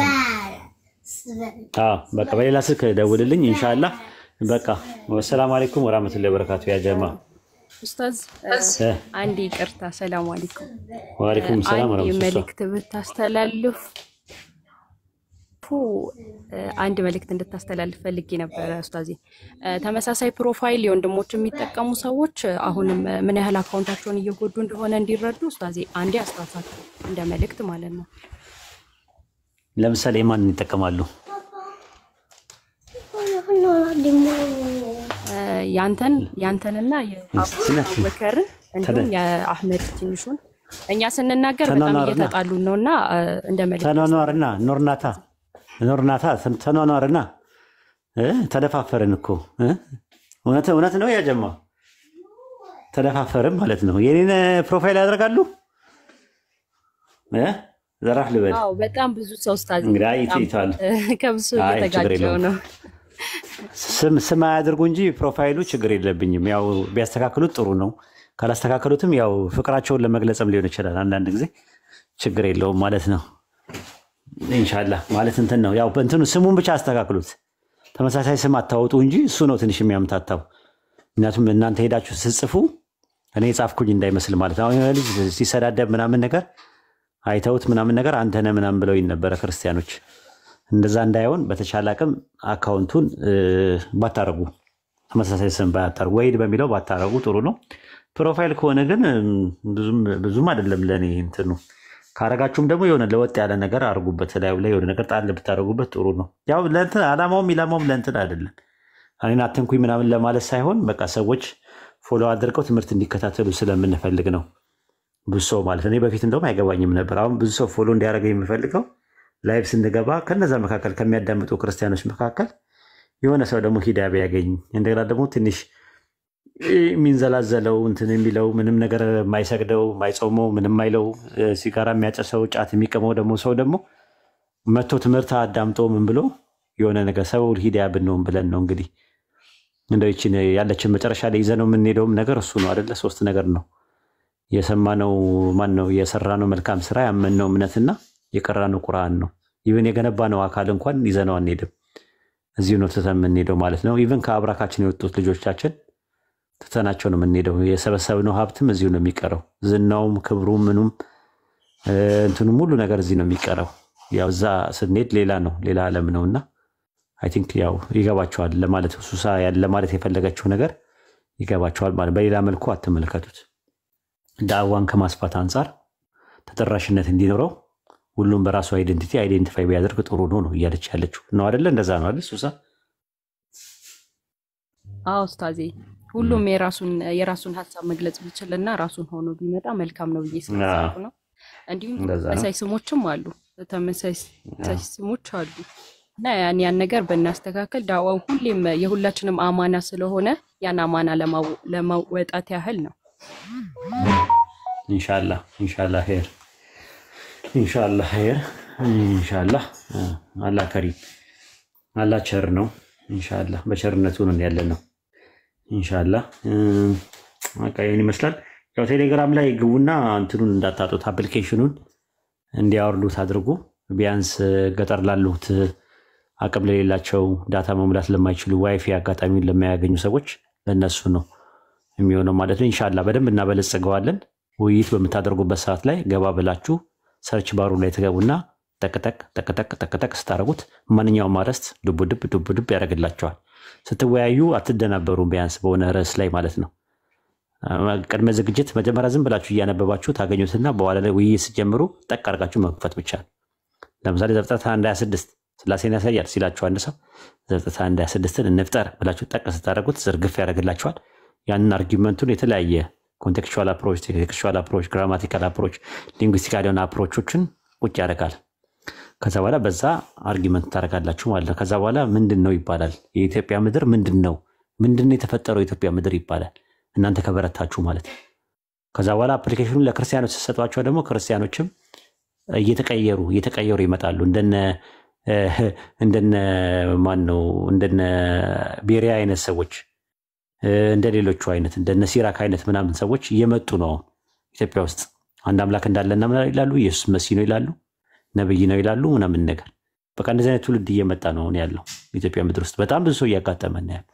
በቃ በሌላ ስልክ ደውልልኝ ኢንሻአላህ። በቃ ወሰላም አለይኩም ወራህመቱላሂ ወበረካቱ። ያ ጀማ ኡስታዝ አንድ ይቅርታ። ሰላም አለይኩም። ወአለይኩም ሰላም ወራህመቱላሂ። መልእክት ብታስተላልፉ አንድ መልእክት እንድታስተላልፍ ፈልጌ ነበረ ኡስታዝ። ተመሳሳይ ፕሮፋይል የወንድሞች የሚጠቀሙ ሰዎች አሁንም ምን ያህል አካውንታቸውን እየጎዱ እንደሆነ እንዲረዱ ኡስታዝ አንዴ አስተላልፋችሁ እንደ መልእክት ማለት ነው። ለምሳሌ ማን ይጠቀማሉ? ያንተንና የአቡበከርን እንዲሁም የአህመድ ትንሹን እኛ ስንናገር በጣም እየተጣሉን ነውና እንደ መልእክት ተኗኗርና ኖርናታ ተኗኗርና ተደፋፈርን እኮ እውነት ነው ያጀማ ተደፋፈርን ማለት ነው። የኔን ፕሮፋይል ያደርጋሉ ዘራፍ ልበል። አዎ በጣም ብዙ ሰው ኡስታዝ ይታል ከብዙ እየተጋጨው ነው። ስም አያድርጉ እንጂ ፕሮፋይሉ ችግር የለብኝም። ያው ቢያስተካክሉት ጥሩ ነው። ካላስተካከሉትም ያው ፍቅራቸውን ለመግለጽም ሊሆን ይችላል። አንዳንድ ጊዜ ችግር የለውም ማለት ነው። ኢንሻአላህ ማለት እንትን ነው። ያው እንትኑ ስሙን ብቻ አስተካክሉት። ተመሳሳይ ስም አታወጡ እንጂ እሱ ነው ትንሽ የሚያምታታው። ምክንያቱም እናንተ ሄዳችሁ ስትጽፉ እኔ ጻፍኩኝ እንዳይመስል ማለት ነው። አሁን ልጅ ሲሰዳደብ ምናምን ነገር አይተውት ምናምን ነገር አንተ ነህ ምናምን ብለው ይነበረ ክርስቲያኖች። እንደዛ እንዳይሆን በተቻለ አቅም አካውንቱን ባታረጉ፣ ተመሳሳይ ስም ባታረጉ፣ ወይድ በሚለው ባታረጉ ጥሩ ነው። ፕሮፋይል ከሆነ ግን ብዙም አይደለም ለኔ እንትኑ። ካረጋችሁም ደግሞ የሆነ ለወጥ ያለ ነገር አርጉበት፣ ላይ የሆነ ነገር ጣል ብታረጉበት ጥሩ ነው። ያው ለእንትን አላማውም ለእንትን አይደለም እኔን አትንኩኝ ምናምን ለማለት ሳይሆን በቃ ሰዎች ፎሎ አድርገው ትምህርት እንዲከታተሉ ስለምንፈልግ ነው። ብዙ ሰው ማለት እኔ በፊት እንደውም አይገባኝም ነበር። አሁን ብዙ ሰው ፎሎ እንዲያደርገኝ የምፈልገው ላይቭ ስንገባ ከነዛ መካከል ከሚያዳምጡ ክርስቲያኖች መካከል የሆነ ሰው ደግሞ ሂዳ ቢያገኝ እንደገና ደግሞ ትንሽ የሚንዘላዘለው እንትን የሚለው ምንም ነገር የማይሰግደው የማይጾመው ምንም አይለው ሲጋራ የሚያጨሰው ጫት የሚቀመው ደግሞ ሰው ደግሞ መቶ ትምህርት አዳምጦ ምን ብሎ የሆነ ነገር ሰው ሂዳ ብንሆን ብለን ነው እንግዲህ እንደው ይችን ያለችን መጨረሻ ላይ ይዘነው የምንሄደውም ነገር እሱ ነው አይደለ? ሶስት ነገር ነው የሰማነው ማን ነው? የሰራነው መልካም ስራ ያመንነው እምነትና የቀራነው ቁርአን ነው። ኢቭን የገነባነው አካል እንኳን ይዘነው አንሄድም። እዚሁ ነው ትተን የምንሄደው ማለት ነው። ኢቭን ከአብራካችን የወጡት ልጆቻችን ትተናቸው ነው የምንሄደው። የሰበሰብነው ሀብትም እዚሁ ነው የሚቀረው። ዝናውም፣ ክብሩም፣ ምኑም እንትኑም ሁሉ ነገር እዚህ ነው የሚቀረው። ያው እዛ ስንሄድ ሌላ ነው፣ ሌላ ዓለም ነውና አይ ቲንክ ያው ይገባቸዋል ለማለት ሱሳ ለማለት የፈለገችው ነገር ይገባቸዋል ማለት። በሌላ መልኩ አትመልከቱት። ዳዕዋን ከማስፋት አንጻር ተደራሽነት እንዲኖረው ሁሉም በራሱ አይደንቲቲ አይደንቲፋይ ቢያደርግ ጥሩ ነው እያለች ያለችው ነው አይደለ? እንደዛ ነው አይደል ሱሳ? አዎ ኡስታዜ፣ ሁሉም የራሱን ሀሳብ መግለጽ ቢችልና ራሱን ሆኖ ቢመጣ መልካም ነው ብዬ ስለሳልኩ ነው። እንዲሁም ተመሳሳይ ስሞችም አሉ፣ ተመሳሳይ ስሞች አሉ እና ያን ነገር በእናስተካከል ዳዕዋው ሁሌም የሁላችንም አማና ስለሆነ ያን አማና ለማወጣት ያህል ነው። ኢንሻአላህ ኢንሻአላህ ኸይር ኢንሻአላህ ኸይር ኢንሻአላህ። አላህ ከሪም አላህ ቸር ነው። ኢንሻአላህ በቸርነቱ ነው ያለን ነው። ኢንሻአላህ በቃ ይሄን ይመስላል። ያው ቴሌግራም ላይ ግቡና እንትኑን እንዳታጡት አፕሊኬሽኑን እንዲያወርዱት አድርጉ። ቢያንስ ገጠር ላሉት አቅም ለሌላቸው ዳታ መሙላት ለማይችሉ ዋይፋይ አጋጣሚውን ለማያገኙ ሰዎች ለነሱ ነው የሚሆነው ማለት ነው። ኢንሻአላህ በደንብ እናበለጽገዋለን። ውይይት በምታደርጉበት ሰዓት ላይ ገባ ብላችሁ ሰርች ባሩ ላይ ተገቡና ጠቅጠቅ ስታደርጉት ማንኛውም አርዕስት ዱብ ዱብ ያደርግላችኋል። ስትወያዩ አትደናበሩም፣ ቢያንስ በሆነ ርዕስ ላይ ማለት ነው። ቅድመ ዝግጅት መጀመሪያ ዝም ብላችሁ እያነበባችሁ ታገኙትና በኋላ ላይ ውይይት ስትጀምሩ ጠቅ አድርጋችሁ መክፈት ብቻ። ለምሳሌ ዘፍጥረት 1:26 ስላሴን ያሳያል ሲላችሁ አንድ ሰው ዘፍጥረት 1:26ን እንፍጠር ብላችሁ ጠቅ ስታደርጉት ዝርግፍ ያደርግላችኋል። ያንን አርጊመንቱን የተለያየ ኮንቴክስቹዋል አፕሮች፣ ቴክስቹዋል አፕሮች፣ ግራማቲካል አፕሮች፣ ሊንጉስቲካል የሆነ አፕሮቾችን ቁጭ ያደርጋል። ከዛ በኋላ በዛ አርጊመንት ታደርጋላችሁ ማለት ነው። ከዛ በኋላ ምንድን ነው ይባላል። የኢትዮጵያ ምድር ምንድን ነው የተፈጠረው የኢትዮጵያ ምድር ይባላል እናንተ ከበረታችሁ ማለት ነው። ከዛ በኋላ አፕሊኬሽኑን ለክርስቲያኖች ሲሰጧቸው ደግሞ ክርስቲያኖችም እየተቀየሩ ይመጣሉ። እንደነ ቤሪያ አይነት ሰዎች፣ እንደ ሌሎቹ አይነት እንደነ ሲራክ አይነት ምናምን ሰዎች እየመጡ ነው። ኢትዮጵያ ውስጥ አንድ አምላክ እንዳለና ይላሉ፣ ኢየሱስ መሲህ ነው ይላሉ፣ ነብይ ነው ይላሉ ምናምን ነገር። በቃ እንደዚህ አይነት ትውልድ እየመጣ ነው ያለው ኢትዮጵያ ምድር ውስጥ። በጣም ብዙ ሰው እያጋጠመን ነው ያለው።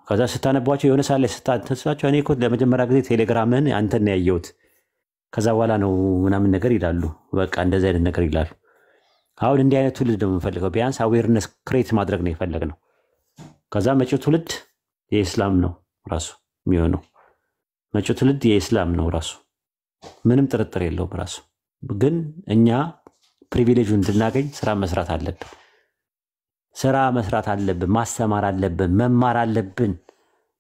ከዛ ስታነቧቸው የሆነ ሰዓት ላይ ስታነሷቸው እኔ እኮ ለመጀመሪያ ጊዜ ቴሌግራምን አንተን ያየሁት ከዛ በኋላ ነው ምናምን ነገር ይላሉ። በቃ እንደዚህ አይነት ነገር ይላሉ። አሁን እንዲህ አይነት ትውልድ ነው የምንፈልገው። ቢያንስ አዌርነስ ክሬት ማድረግ ነው የፈለግነው። ከዛ መጪው ትውልድ የኢስላም ነው ራሱ የሚሆነው። መጪው ትውልድ የኢስላም ነው ራሱ፣ ምንም ጥርጥር የለውም ራሱ። ግን እኛ ፕሪቪሌጁን እንድናገኝ ስራ መስራት አለብን። ማስተማር አለብን፣ መማር አለብን።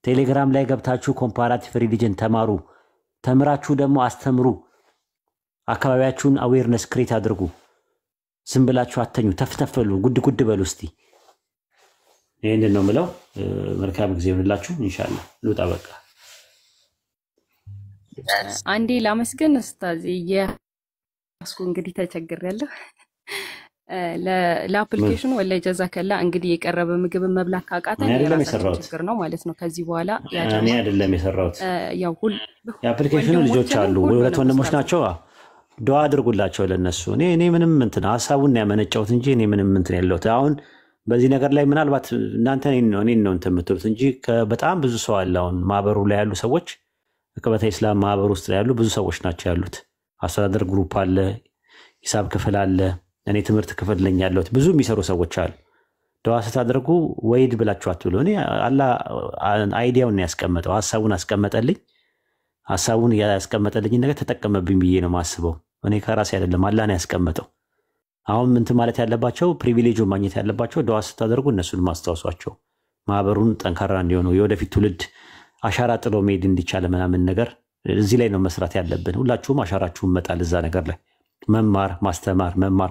ቴሌግራም ላይ ገብታችሁ ኮምፓራቲቭ ሪሊጅን ተማሩ። ተምራችሁ ደግሞ አስተምሩ። አካባቢያችሁን አዌርነስ ክሬት አድርጉ። ዝም ብላችሁ አተኙ፣ ተፍተፈሉ፣ ጉድ በሉ እስቲ። ይሄንን ነው የምለው። መልካም ጊዜ ይሁንላችሁ። ኢንሻአላህ ልውጣ በቃ። አንዴ ላመስገን ኡስታዝ። የያስኩ እንግዲህ ተቸግሬያለሁ። ለአፕሊኬሽኑ ወላሂ ጀዛከላ። እንግዲህ የቀረበ ምግብ መብላት ካቃተን የራሳችን ችግር ነው ማለት ነው። ከዚህ በኋላ እኔ አይደለም የሰራሁት። የአፕሊኬሽኑ ልጆች አሉ፣ ሁለት ወንድሞች ናቸው። ዱዓ አድርጉላቸው ለነሱ። እኔ ምንም እንትን ሐሳቡን ያመነጨሁት እንጂ እኔ ምንም እንትን ያለሁት አሁን በዚህ ነገር ላይ ምናልባት እናንተ እኔን ነው እንትን የምትሉት እንጂ በጣም ብዙ ሰው አለ። አሁን ማህበሩ ላይ ያሉ ሰዎች ከበተ ኢስላም ማህበሩ ውስጥ ያሉ ብዙ ሰዎች ናቸው ያሉት። አስተዳደር ግሩፕ አለ፣ ሂሳብ ክፍል አለ፣ እኔ ትምህርት ክፍል ነኝ ያለሁት። ብዙ የሚሰሩ ሰዎች አሉ። ዱዓ ስታደርጉ ወይድ ብላችሁ አትብሉ። እኔ አላህ አይዲያውን ያስቀመጠው ሐሳቡን አስቀመጠልኝ። ሐሳቡን ያስቀመጠልኝ ነገር ተጠቀመብኝ ብዬ ነው የማስበው። እኔ ከራሴ አይደለም አላህ ነው ያስቀመጠው። አሁን እንትን ማለት ያለባቸው ፕሪቪሌጁን ማግኘት ያለባቸው ዱዓ ስታደርጉ እነሱን ማስታወሷቸው፣ ማህበሩን ጠንካራ እንዲሆኑ የወደፊት ትውልድ አሻራ ጥሎ መሄድ እንዲቻል ምናምን ነገር እዚህ ላይ ነው መስራት ያለብን። ሁላችሁም አሻራችሁን መጣል እዛ ነገር ላይ መማር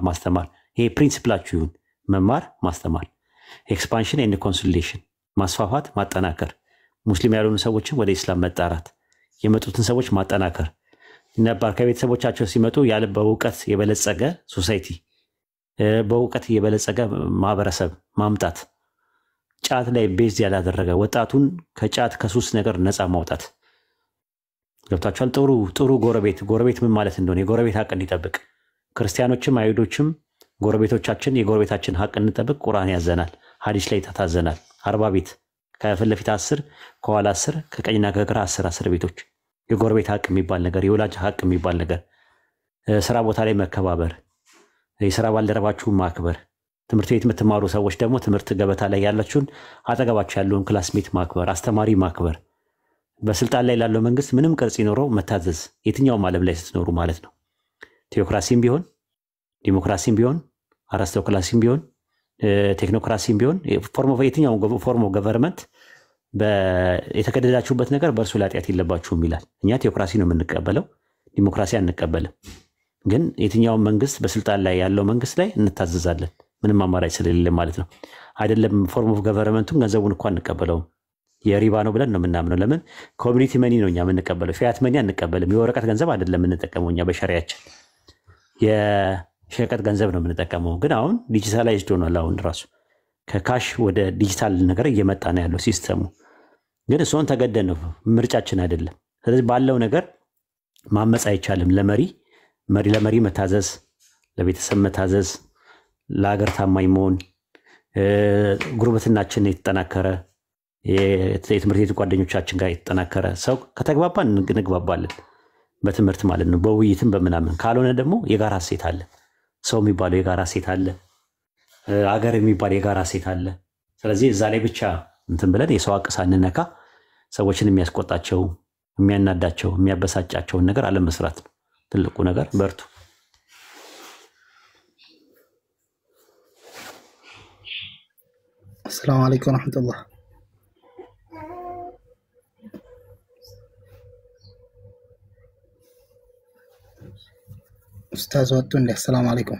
ማስተማር። ይሄ ፕሪንሲፕላችሁ ይሁን። መማር ማስተማር፣ ኤክስፓንሽን ኤንድ ኮንሶሊዴሽን፣ ማስፋፋት ማጠናከር፣ ሙስሊም ያልሆኑ ሰዎችን ወደ ኢስላም መጣራት፣ የመጡትን ሰዎች ማጠናከር፣ ነባር ከቤተሰቦቻቸው ሲመጡ ያለ በእውቀት የበለጸገ ሶሳይቲ፣ በእውቀት የበለጸገ ማህበረሰብ ማምጣት፣ ጫት ላይ ቤዝ ያላደረገ ወጣቱን ከጫት ከሱስ ነገር ነፃ ማውጣት። ገብታችኋል? ጥሩ ጎረቤት ምን ማለት እንደሆነ የጎረቤት ሀቅ እንዲጠብቅ ክርስቲያኖችም አይሁዶችም ጎረቤቶቻችን የጎረቤታችን ሀቅ እንጠብቅ ቁርአን ያዘናል፣ ሐዲስ ላይ ታዘናል። 40 ቤት ከፊት ለፊት 10 ከኋላ 10 ከቀኝና ከግራ 10 ቤቶች የጎረቤት ሀቅ የሚባል ነገር የወላጅ ሀቅ የሚባል ነገር ስራ ቦታ ላይ መከባበር የስራ ባልደረባችሁን ማክበር ትምህርት ቤት የምትማሩ ሰዎች ደግሞ ትምህርት ገበታ ላይ ያላችሁን አጠገባችሁ ያለውን ክላስሜት ማክበር አስተማሪ ማክበር በስልጣን ላይ ላለው መንግስት ምንም ቅርጽ ይኖረው መታዘዝ የትኛውም ዓለም ላይ ስትኖሩ ማለት ነው። ቴዎክራሲም ቢሆን ዲሞክራሲም ቢሆን አሪስቶክራሲም ቢሆን ቴክኖክራሲም ቢሆን የትኛውም ፎርም ኦፍ ገቨርንመንት የተከደዳችሁበት ነገር በእርሱ ላይ ኃጢአት የለባችሁም ይላል። እኛ ቴዎክራሲ ነው የምንቀበለው፣ ዲሞክራሲ አንቀበልም። ግን የትኛውም መንግስት በስልጣን ላይ ያለው መንግስት ላይ እንታዘዛለን ምንም አማራጭ ስለሌለ ማለት ነው። አይደለም ፎርም ኦፍ ገቨርንመንቱን ገንዘቡን እንኳን አንቀበለውም የሪባ ነው ብለን ነው የምናምነው። ለምን ኮሚኒቲ መኒ ነው እኛ የምንቀበለው፣ ፊያት መኒ አንቀበልም። የወረቀት ገንዘብ አይደለም የምንጠቀመው እኛ በሸሪያችን የሸቀጥ ገንዘብ ነው የምንጠቀመው። ግን አሁን ዲጂታላይዝድ ሆኗል። አሁን ራሱ ከካሽ ወደ ዲጂታል ነገር እየመጣ ነው ያለው ሲስተሙ። ግን እሱን ተገደን ነው ምርጫችን አይደለም። ስለዚህ ባለው ነገር ማመጽ አይቻልም። ለመሪ መታዘዝ፣ ለቤተሰብ መታዘዝ፣ ለሀገር ታማኝ መሆን፣ ጉርብትናችን የተጠናከረ የትምህርት ቤት ጓደኞቻችን ጋር የተጠናከረ ሰው ከተግባባን እንግባባለን በትምህርት ማለት ነው በውይይትም በምናምን። ካልሆነ ደግሞ የጋራ ሴት አለ፣ ሰው የሚባለው የጋራ ሴት አለ፣ አገር የሚባል የጋራ ሴት አለ። ስለዚህ እዛ ላይ ብቻ እንትን ብለን የሰው ሀቅ ሳንነካ ሰዎችን የሚያስቆጣቸው የሚያናዳቸው የሚያበሳጫቸውን ነገር አለመስራት ነው ትልቁ ነገር። በርቱ። السلام عليكم ورحمة الله. أستاذ واتون السلام عليكم.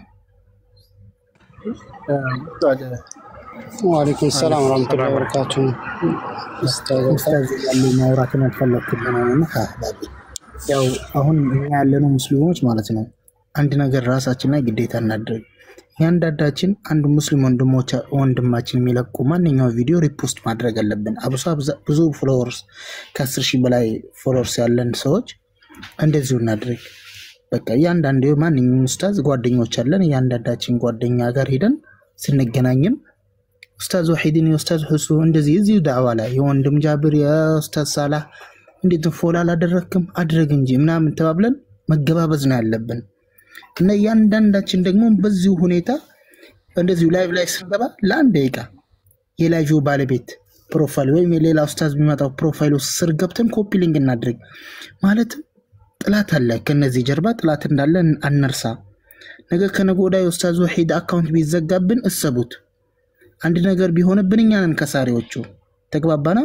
وعليكم السلام ورحمة الله وبركاته. أستاذ اللي ما وراكنا نتكلم كلنا نحا أحبابي. ያው አሁን እኛ ያለነው ሙስሊሞች ማለት ነው አንድ ነገር ራሳችንና ግዴታ እናድርግ። ያንዳዳችን አንድ ሙስሊም ወንድማችን የሚለቁ ማንኛው ቪዲዮ ሪፖስት ማድረግ አለብን። ብዙ ፎሎወርስ ከ10,000 በላይ ፎሎወርስ ያለን ሰዎች እንደዚሁ እናድርግ። በቃ ያንዳንዱ ማንኛውም ኡስታዝ ጓደኞች አለን። ያንዳዳችን ጓደኛ ጋር ሄደን ስንገናኝም ኡስታዝ ወሒድን ኡስታዝ ሁሱ እንደዚህ እዚሁ ዳዕዋ ላይ የወንድም ጃብር የኡስታዝ ሳላህ እንዴት ፎሎ አላደረክም አድርግ እንጂ ምናምን ተባብለን መገባበዝ ነው ያለብን። እና ያንዳንዳችን ደግሞ በዚሁ ሁኔታ እንደዚሁ ላይቭ ላይ ስንገባ ለአንድ ደቂቃ የላይቭ ባለቤት ፕሮፋይል ወይም የሌላ ኡስታዝ የሚመጣው ፕሮፋይሉ ስር ገብተን ኮፒ ሊንክ እናድርግ። ማለት ጥላት አለ፣ ከነዚህ ጀርባ ጥላት እንዳለ አንርሳ። ነገ ከነገ ወዲያ ኡስታዝ ወሒድ አካውንት ቢዘጋብን እሰቡት። አንድ ነገር ቢሆንብን እኛ ነን ከሳሪዎቹ። ተግባባና?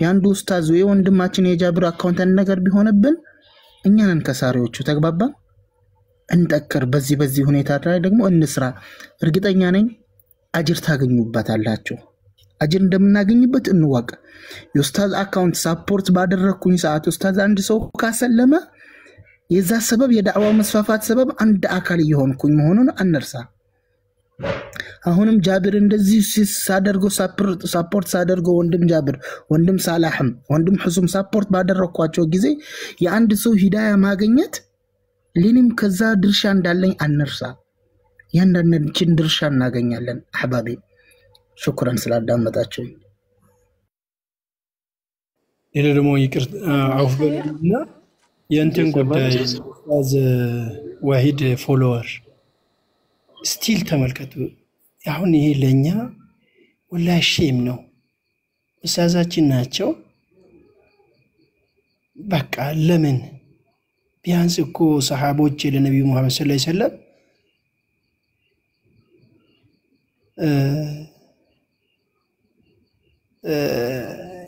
ያንዱ ኡስታዝ ወይ ወንድማችን የጃብር አካውንት አንድ ነገር ቢሆንብን እኛ ነን ከሳሪዎቹ። ተግባባ? እንጠከር። በዚህ ሁኔታ ላይ ደግሞ እንስራ። እርግጠኛ ነኝ አጅር ታገኙበታላችሁ። አጅር እንደምናገኝበት እንወቅ። የኡስታዝ አካውንት ሳፖርት ባደረኩኝ ሰዓት ኡስታዝ አንድ ሰው ካሰለመ የዛ ሰበብ የዳዕዋው መስፋፋት ሰበብ አንድ አካል እየሆንኩኝ መሆኑን አንርሳ። አሁንም ጃብር እንደዚህ ሳደርጎ ሳፖርት ሳደርጎ ወንድም ጃብር ወንድም ሳላህም ወንድም ሁሱም ሳፖርት ባደረኳቸው ጊዜ የአንድ ሰው ሂዳያ ማግኘት ለኔም ከዛ ድርሻ እንዳለኝ አንርሳ። ያንዳንዳችን ድርሻ እናገኛለን። አህባቢ ሽኩራን ስላዳመጣችሁ። ሌላ ደግሞ ይቅር አውፍ በልና የእንትን ጉዳይ ኡስታዝ ወሒድ ፎሎወር ስቲል ተመልከቱ። አሁን ይሄ ለኛ ወላሂ ሼም ነው። ኡስታዛችን ናቸው። በቃ ለምን ቢያንስ እኮ ሰሃቦች ለነብዩ መሐመድ ሰለላሁ ዐለይሂ ወሰለም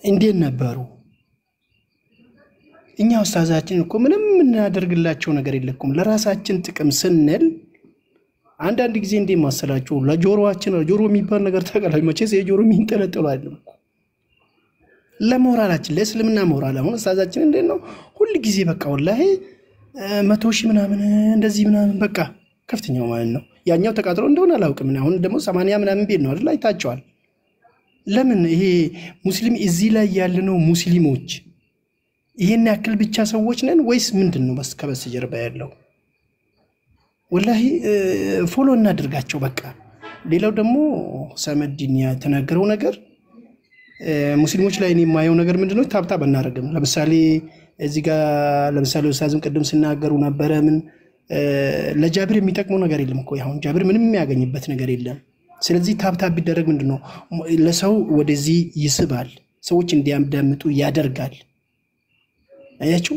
እንዴት ነበሩ? እኛ ኡስታዛችን እኮ ምንም እናደርግላቸው ነገር የለኩም። ለራሳችን ጥቅም ስንል አንዳንድ ጊዜ እንዴ ማሰላችሁ ለጆሮአችን ጆሮ የሚባል ነገር ተቀላል መቼስ የጆሮ የሚንጠለጠሉ አይደለም እኮ ለሞራላችን ለእስልምና ሞራል። አሁን ኡስታዛችን እንዴት ነው ሁሉ ጊዜ በቃ ወላሂ 100,000 ምናምን እንደዚህ ምናምን በቃ ከፍተኛው ማለት ነው። ያኛው ተቃጥሎ እንደሆነ አላውቅም። አሁን ደግሞ 80 ምናምን ቤት ነው አይደል? አይታቸዋል። ለምን ይሄ ሙስሊም እዚህ ላይ ያለነው ሙስሊሞች ይሄን ያክል ብቻ ሰዎች ነን ወይስ ምንድነው ከበስተጀርባ ያለው? ወላሂ ፎሎ እናድርጋቸው በቃ። ሌላው ደግሞ ሰመዲን የተናገረው ነገር ሙስሊሞች ላይ እኔ የማየው ነገር ምንድነው ታብታብ እናደርግም። ለምሳሌ እዚህ ጋር ለምሳሌ ኡስታዝም ቅድም ሲናገሩ ነበረ ምን ለጃብር የሚጠቅመው ነገር የለም እኮ አሁን ጃብር ምንም የሚያገኝበት ነገር የለም። ስለዚህ ታብታብ ቢደረግ ምንድነው ለሰው ወደዚህ ይስባል፣ ሰዎች እንዲያዳምጡ ያደርጋል። አያችሁ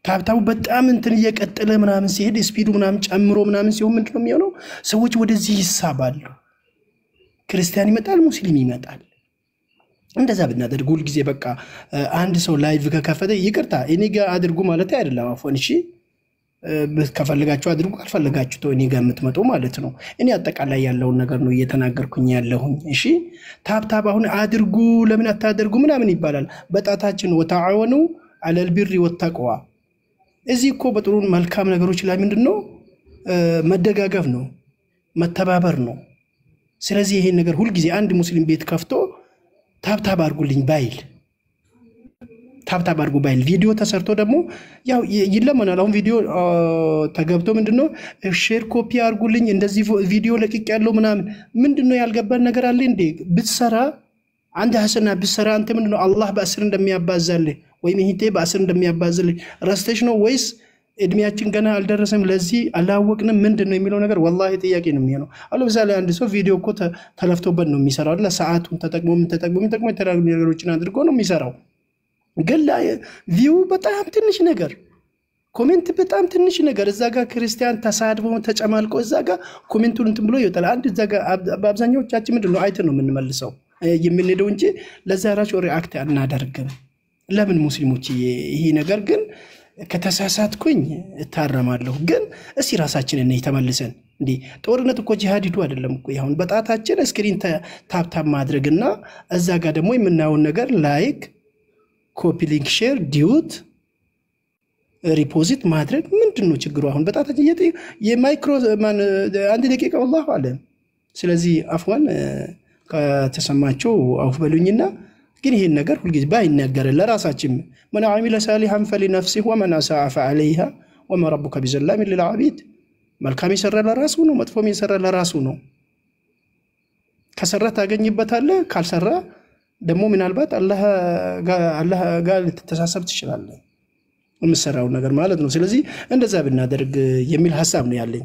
ታብታቡ በጣም እንትን እየቀጠለ ምናምን ሲሄድ ስፒዱ ምናምን ጨምሮ ምናምን ሲሆን ምንድነው የሚሆነው? ሰዎች ወደዚህ ይሳባሉ። ክርስቲያን ይመጣል፣ ሙስሊም ይመጣል። እንደዛ ብናደርግ ሁሉ ጊዜ በቃ አንድ ሰው ላይቭ ከከፈተ ይቅርታ እኔ ጋር አድርጉ ማለት አይደለም። አፎን እሺ ከፈለጋችሁ አድርጉ፣ ካልፈለጋችሁ እኔ ጋር የምትመጡ ማለት ነው። እኔ አጠቃላይ ያለውን ነገር ነው እየተናገርኩኝ ያለሁኝ። እሺ ታብታብ አሁን አድርጉ ለምን አታደርጉ ምናምን ይባላል። በጣታችን ወተዓወኑ አለል ቢሪ ወተቅዋ እዚህ እኮ በጥሩ መልካም ነገሮች ላይ ምንድነው መደጋገፍ ነው፣ መተባበር ነው። ስለዚህ ይሄን ነገር ሁሉ ጊዜ አንድ ሙስሊም ቤት ከፍቶ ታብታብ አድርጉልኝ ባይል ታብታብ አድርጉ ባይል ቪዲዮ ተሰርቶ ደግሞ ያው ይለመናል። አሁን ቪዲዮ ተገብቶ ምንድነው ሼር ኮፒ አድርጉልኝ እንደዚህ ቪዲዮ ለቅቅ ያለው ምንድነው ያልገባን ነገር አለ እንዴ? ብትሰራ አንድ ሐሰና ብትሰራ አንተ ምንድነው አላህ በ10 እንደሚያባዛልህ ወይም ይሄ በ10 እንደሚያባዛልህ ረስተሽ ነው ወይስ እድሜያችን ገና አልደረሰም ለዚህ አላወቅንም ምንድነው የሚለው ነገር ወላሂ ጥያቄ ነው የሚሆነው። አሁን ለምሳሌ አንድ ሰው ቪዲዮ እኮ ተለፍቶበት ነው የሚሰራው አይደል? ሰዓቱን ተጠቅሞ የተለያዩ ነገሮችን አድርጎ ነው የሚሰራው። ግን ቪው በጣም ትንሽ ነገር፣ ኮሜንት በጣም ትንሽ ነገር፣ እዛ ጋር ክርስቲያን ተሳድቦ ተጨማልቆ እዛ ጋር ኮሜንቱን እንትን ብሎ ይወጣል። አንድ እዛ ጋር በአብዛኛዎቻችን ምንድነው አይተን ነው የምንመልሰው የምንሄደው እንጂ ለዛ ራሱ ሪአክት አናደርግም። ለምን ሙስሊሞች ይሄ ነገር ግን ከተሳሳትኩኝ እታረማለሁ። ግን እስቲ ራሳችንን ነው ተመልሰን እንዴ ጦርነት እኮ ጂሃድ ሂዱ አይደለም እኮ አሁን በጣታችን ስክሪን ታፕታፕ ማድረግና እዛ ጋር ደግሞ የምናየውን ነገር ላይክ ኮፒ ሊንክ ሼር ዲዩት ሪፖዚት ማድረግ ምንድነው ችግሩ? አሁን በጣታችን የማይክሮ አንድ ደቂቃ والله አለም። ስለዚህ አፍዋን ከተሰማቸው አውፍ በሉኝና ግን ይሄን ነገር ሁሉ ጊዜ ባይነገር ለራሳችን من عمل صالحا فلنفسه ومن اساء فعليها وما ربك بظلام للعبيد መልካም ይሰራ ለራሱ ነው፣ መጥፎም ይሰራ ለራሱ ነው። ከሰራ ታገኝበታለህ፣ ካልሰራ ደግሞ ምናልባት አላህ ጋር ልትተሳሰብ ትችላለህ የምትሰራው ነገር ማለት ነው። ስለዚህ እንደዛ ብናደርግ የሚል ሐሳብ ነው ያለኝ።